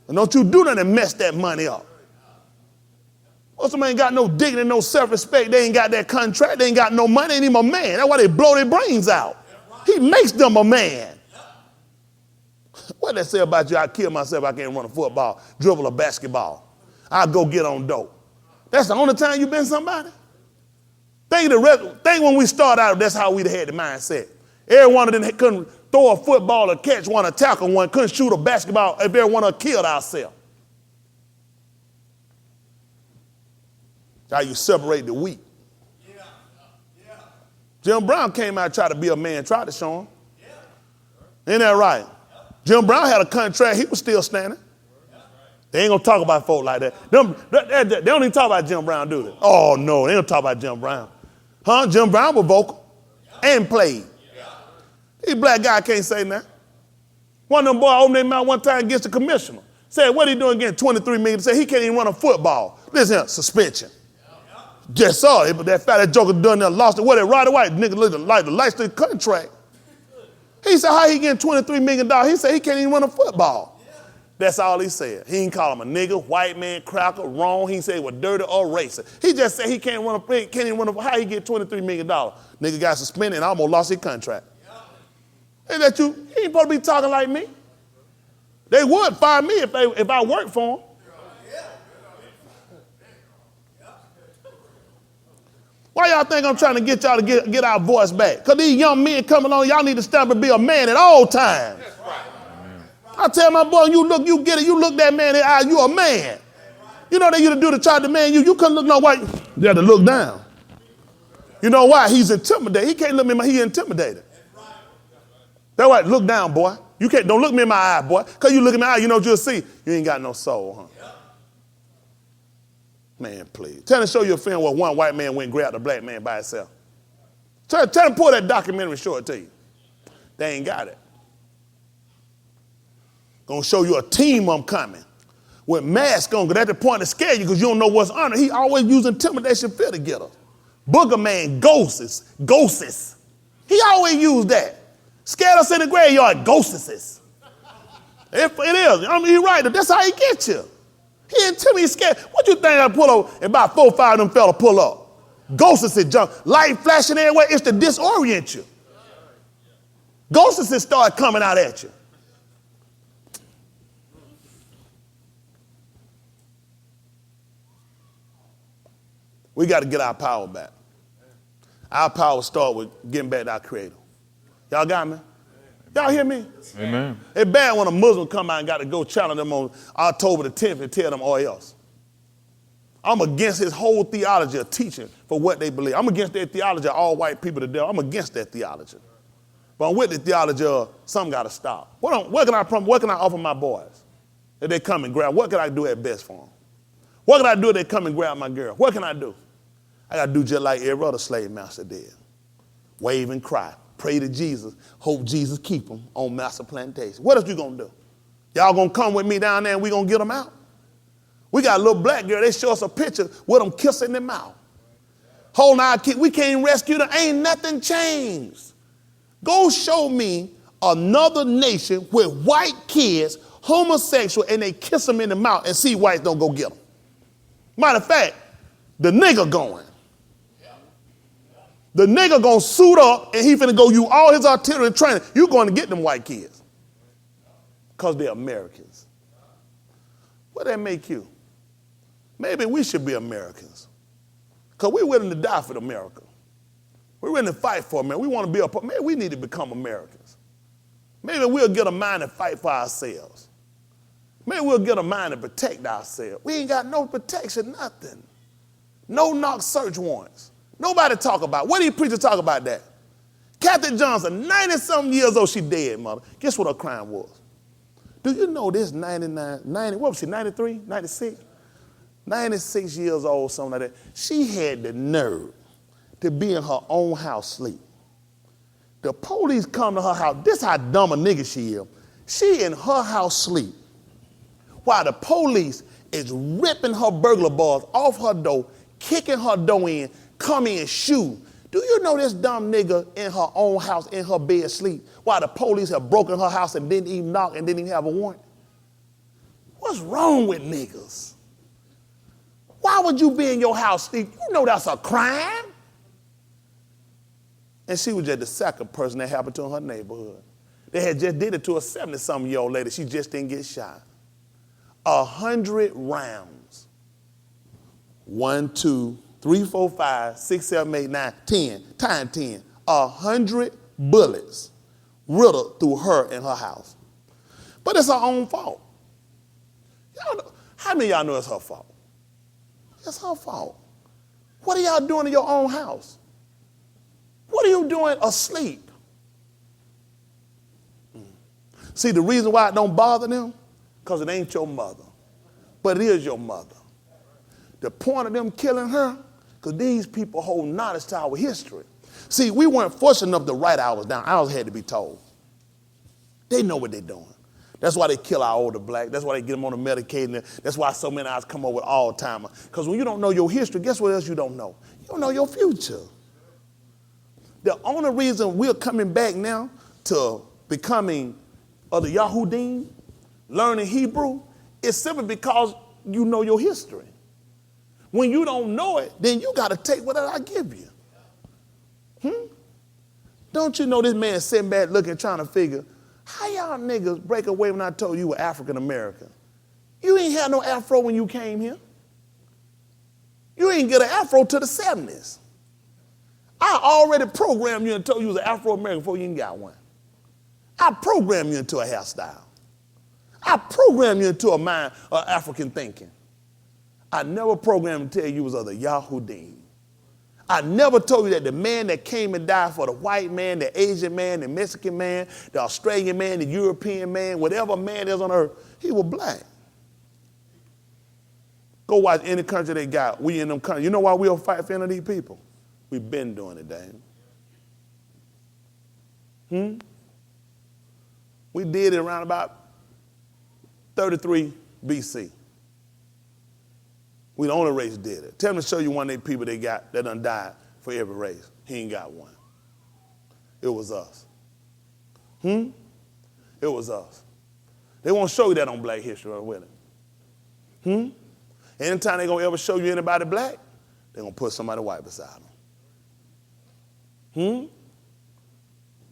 And don't you do nothing to mess that money up. Well, somebody ain't got no dignity, no self-respect. They ain't got that contract. They ain't got no money. They ain't even a man. That's why they blow their brains out. He makes them a man. What they say about you? I kill myself. I can't run a football, dribble a basketball. I'll go get on dope. That's the only time you been somebody? Think when we started out, that's how we had the mindset. Every one of them couldn't throw a football or catch one or tackle one, couldn't shoot a basketball if every one of us killed ourselves. How you separate the wheat. Jim Brown came out and tried to be a man, tried to show him. Ain't that right? Jim Brown had a contract. He was still standing. They ain't going to talk about folk like that. They don't even talk about Jim Brown, do they? Oh, no, they don't talk about Jim Brown. Huh? Jim Brown was vocal and played. These black guy can't say nothing. One of them boys opened their mouth one time against the commissioner. Said, what he doing getting $23 million? Said he can't even run a football. Listen here, suspension. Just saw it, but that fat joker done there, lost it. What, right away? Nigga looked like the lights to the contract. He said, how he getting $23 million? He said he can't even run a football. That's all he said. He didn't call him a nigga, white man, cracker, wrong. He didn't say he was dirty or racist. He just said he can't even run a, how he get $23 million? Nigga got suspended and almost lost his contract. Hey, that you ain't supposed to be talking like me. They would fire me if I worked for them. Why y'all think I'm trying to get y'all to get our voice back? Because these young men coming on, y'all need to stand up and be a man at all times. I tell my boy, you get it, you look that man in the eye, you a man. You know they used to do to try to man you couldn't look no white. You had to look down. You know why? He's intimidated. He can't look me in my, he intimidated. That's why, look down, boy. You can't, don't look me in my eye, boy. Because you look in my eye, you know what you'll see. You ain't got no soul, huh? Man, please. Tell him to show you a film where one white man went and grabbed a black man by himself. Tell him pull that documentary and show it to you. They ain't got it. Gonna show you a team I'm coming with masks on, because at the point to scare you because you don't know what's under. He always use intimidation fear to get us. Booger man, ghosts. He always used that. Scared us in the graveyard, ghosts. It is. I mean, he's right. That's how he gets you. He intimidated, scared. What you think I pull up and about 4 or 5 of them fella pull up? Ghosts jump. Light flashing everywhere. It's to disorient you. Ghosts start coming out at you. We got to get our power back. Our power start with getting back to our Creator. Y'all got me? Y'all hear me? Amen. It's bad when a Muslim come out and got to go challenge them on October the 10th and tell them all else. I'm against his whole theology of teaching for what they believe. I'm against their theology of all white people to death. I'm against that theology. But I'm with the theology of something got to stop. What can I offer my boys if they come and grab? What can I do at best for them? What can I do if they come and grab my girl? What can I do? I got to do just like every other slave master did. Wave and cry. Pray to Jesus. Hope Jesus keep them on master plantation. What else you going to do? Y'all going to come with me down there and we going to get them out? We got a little black girl. They show us a picture with them kissing them out. Holding our kid. We can't rescue them. Ain't nothing changed. Go show me another nation with white kids, homosexual, and they kiss them in the mouth and see whites don't go get them. Matter of fact, The nigga going. The nigga gonna suit up and he finna go use all his artillery and training. You going to get them white kids. Because they're Americans. What that make you? Maybe we should be Americans. Because we're willing to die for America. We're willing to fight for America. We want to be a part. Maybe we need to become Americans. Maybe we'll get a mind to fight for ourselves. Maybe we'll get a mind to protect ourselves. We ain't got no protection, nothing. No knock search warrants. Nobody talk about it. What do you preachers talk about that? Kathy Johnson, 90-something years old, she dead, mother. Guess what her crime was? Do you know this 90, what was she, 93, 96? 96 years old, something like that. She had the nerve to be in her own house sleep. The police come to her house. This how dumb a nigga she is. She in her house sleep while the police is ripping her burglar bars off her door, kicking her door in, come in, shoot. Do you know this dumb nigga in her own house, in her bed, sleep, while the police have broken her house and didn't even knock and didn't even have a warrant? What's wrong with niggas? Why would you be in your house sleep? You know that's a crime. And she was just the second person that happened to in her neighborhood. They had just did it to a 70-something-year-old lady. She just didn't get shot. 100 rounds. 1, 2, 3, 4, 5, 6, 7, 8, 9, 10. Time 10. 100 bullets riddled through her and her house. But it's her own fault. Y'all know, how many of y'all know it's her fault? It's her fault. What are y'all doing in your own house? What are you doing asleep? See, the reason why it don't bother them, because it ain't your mother, but it is your mother. The point of them killing her, because these people hold knowledge to our history. See, we weren't fortunate enough to write ours down. Ours had to be told. They know what they're doing. That's why they kill our older black. That's why they get them on the medicated. That's why so many of us come up with all-timer. Because when you don't know your history, guess what else you don't know? You don't know your future. The only reason we're coming back now to becoming of the Yahudim, learning Hebrew, is simply because you know your history. When you don't know it, then you got to take whatever I give you. Don't you know this man sitting back looking, trying to figure, how y'all niggas break away when I told you were African American? You ain't had no afro when you came here. You ain't get an afro to the 70s. I already programmed you and told you was an Afro-American before you even got one. I programmed you into a hairstyle. I programmed you into a mind of African thinking. I never programmed to tell you was of the Yahudim. I never told you that the man that came and died for the white man, the Asian man, the Mexican man, the Australian man, the European man, whatever man is on earth, he was black. Go watch any country they got. We in them countries. You know why we'll fight for any of these people? We've been doing it, Daniel. We did it around about 33 BC. We the only race did it. Tell me to show you one of the people they got that done died for every race. He ain't got one. It was us. It was us. They won't show you that on Black History, will it? Anytime they gonna ever show you anybody black, they're gonna put somebody white beside them.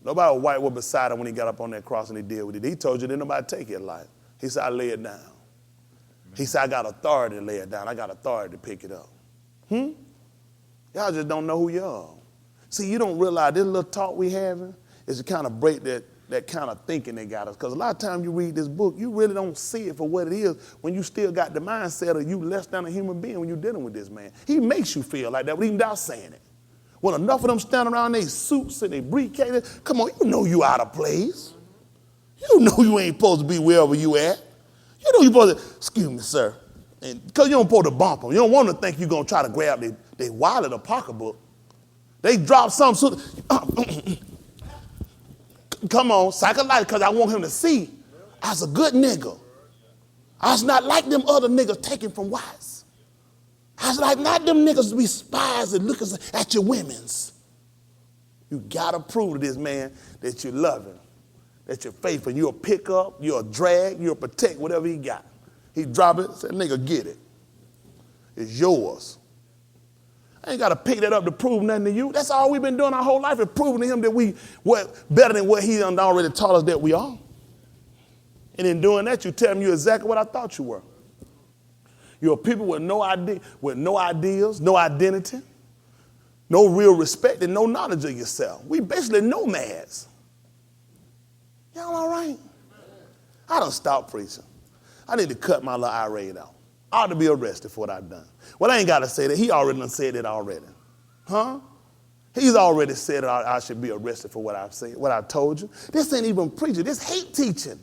Nobody white was beside him when he got up on that cross and he did what he did. He told you didn't nobody take his life. He said, I lay it down. He said, I got authority to lay it down. I got authority to pick it up. Y'all just don't know who you are. See, you don't realize this little talk we having is to kind of break that kind of thinking they got us. Because a lot of times you read this book, you really don't see it for what it is when you still got the mindset of you less than a human being when you're dealing with this man. He makes you feel like that, but even without saying it. When enough of them stand around in their suits and their briefcases, come on, you know you out of place. You know you ain't supposed to be wherever you at. You know you're supposed to, excuse me, sir, because you don't supposed to bump them. You don't want to think you're going to try to grab their wallet or pocketbook. They drop something. Come on, psychologically, because I want him to see I was a good nigga. I was not like them other niggas taking from whites. I was like, not them niggas to be spies and looking at your women's. You got to prove to this man that you love him, that you're faithful. You'll pick up, you'll drag, you'll protect whatever he got. He drop it, say, nigga, get it. It's yours. I ain't got to pick that up to prove nothing to you. That's all we've been doing our whole life, is proving to him that we better than what he done already taught us that we are. And in doing that, you tell me you're exactly what I thought you were. You're people with no idea, with no ideals, no identity, no real respect, and no knowledge of yourself. We basically nomads. Y'all all right? I done stopped preaching. I need to cut my little irate out. I ought to be arrested for what I've done. Well, I ain't got to say that. He already done said it already. Huh? He's already said I should be arrested for what I've said, what I've told you. This ain't even preaching. This hate teaching.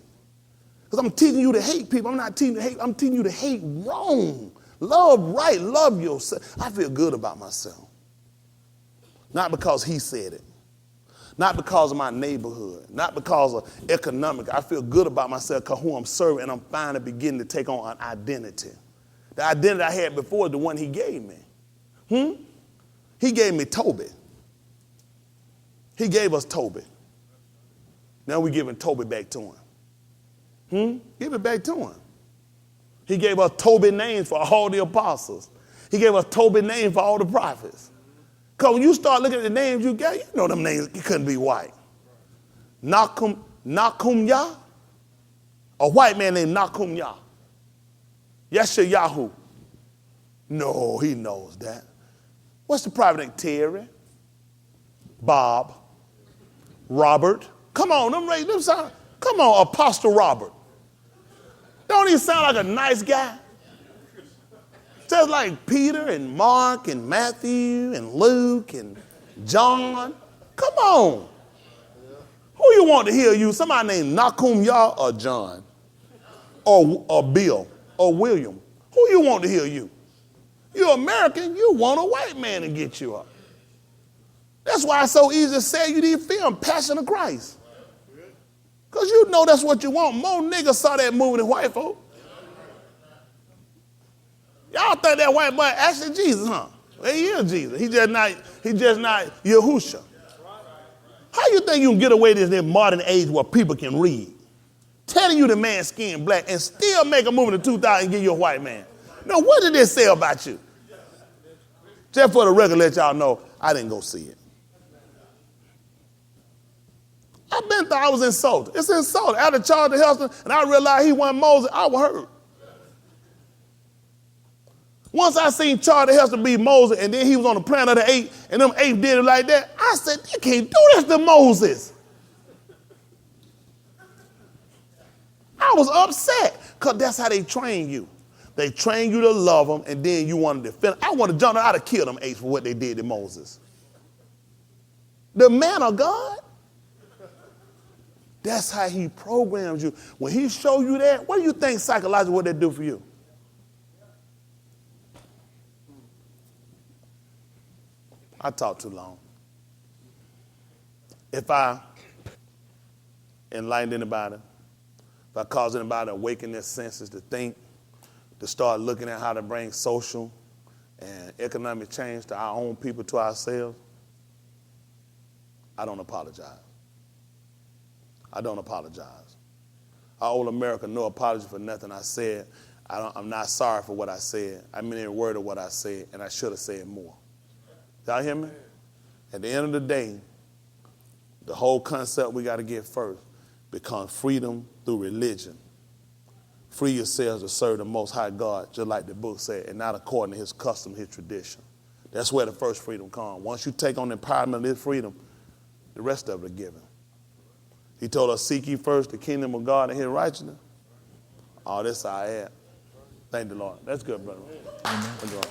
Because I'm teaching you to hate people. I'm not teaching you to hate. I'm teaching you to hate wrong. Love right. Love yourself. I feel good about myself. Not because he said it. Not because of my neighborhood. Not because of economic. I feel good about myself because who I'm serving, and I'm finally beginning to take on an identity. The identity I had before is the one he gave me. He gave me Toby. He gave us Toby. Now we're giving Toby back to him. Give it back to him. He gave us Toby names for all the apostles. He gave us Toby names for all the prophets. Because when you start looking at the names you got, you know them names couldn't be white. Nakumya, a white man named Nakumya. Yeshayahu. No, he knows that. What's the private name? Terry, Bob, Robert. Come on, them sound. Come on, Apostle Robert. Don't he sound like a nice guy? Just like Peter and Mark and Matthew and Luke and John. Come on. Who you want to hear you? Somebody named Nakumya or John or Bill or William. Who you want to hear you? You're American. You want a white man to get you up. That's why it's so easy to say you need to feel Passion of Christ. Because you know that's what you want. More niggas saw that movie than white folk. Y'all think that white boy actually Jesus, huh? Well, he is Jesus. He just not Yahusha. How you think you can get away with this in this modern age where people can read? Telling you the man's skin black and still make a movie in 2000 and give you a white man. Now, what did this say about you? Just for the record, let y'all know, I didn't go see it. I been thought I was insulted. It's insulted. After Charles Heston and I realized he wasn't Moses, I was hurt. Once I seen Charles Heston be Moses and then he was on the planet of the apes and them apes did it like that, I said, you can't do this to Moses. I was upset because that's how they train you. They train you to love them and then you want to defend them. I want to jump out and kill them apes for what they did to Moses. The man of God. That's how he programs you. When he show you that, what do you think psychologically what they do for you? I talk too long. If I enlighten anybody, if I cause anybody to awaken their senses to think, to start looking at how to bring social and economic change to our own people, to ourselves, I don't apologize. I don't apologize. I owe America no apology for nothing I said. I'm not sorry for what I said. I mean every word of what I said, and I should have said more. Y'all hear me? At the end of the day, the whole concept we got to get first becomes freedom through religion. Free yourselves to serve the Most High God, just like the book said, and not according to his custom, his tradition. That's where the first freedom comes. Once you take on the empowerment of this freedom, the rest of it is given. He told us, seek ye first the kingdom of God and his righteousness. All this I add. Thank the Lord. That's good, brother. Amen.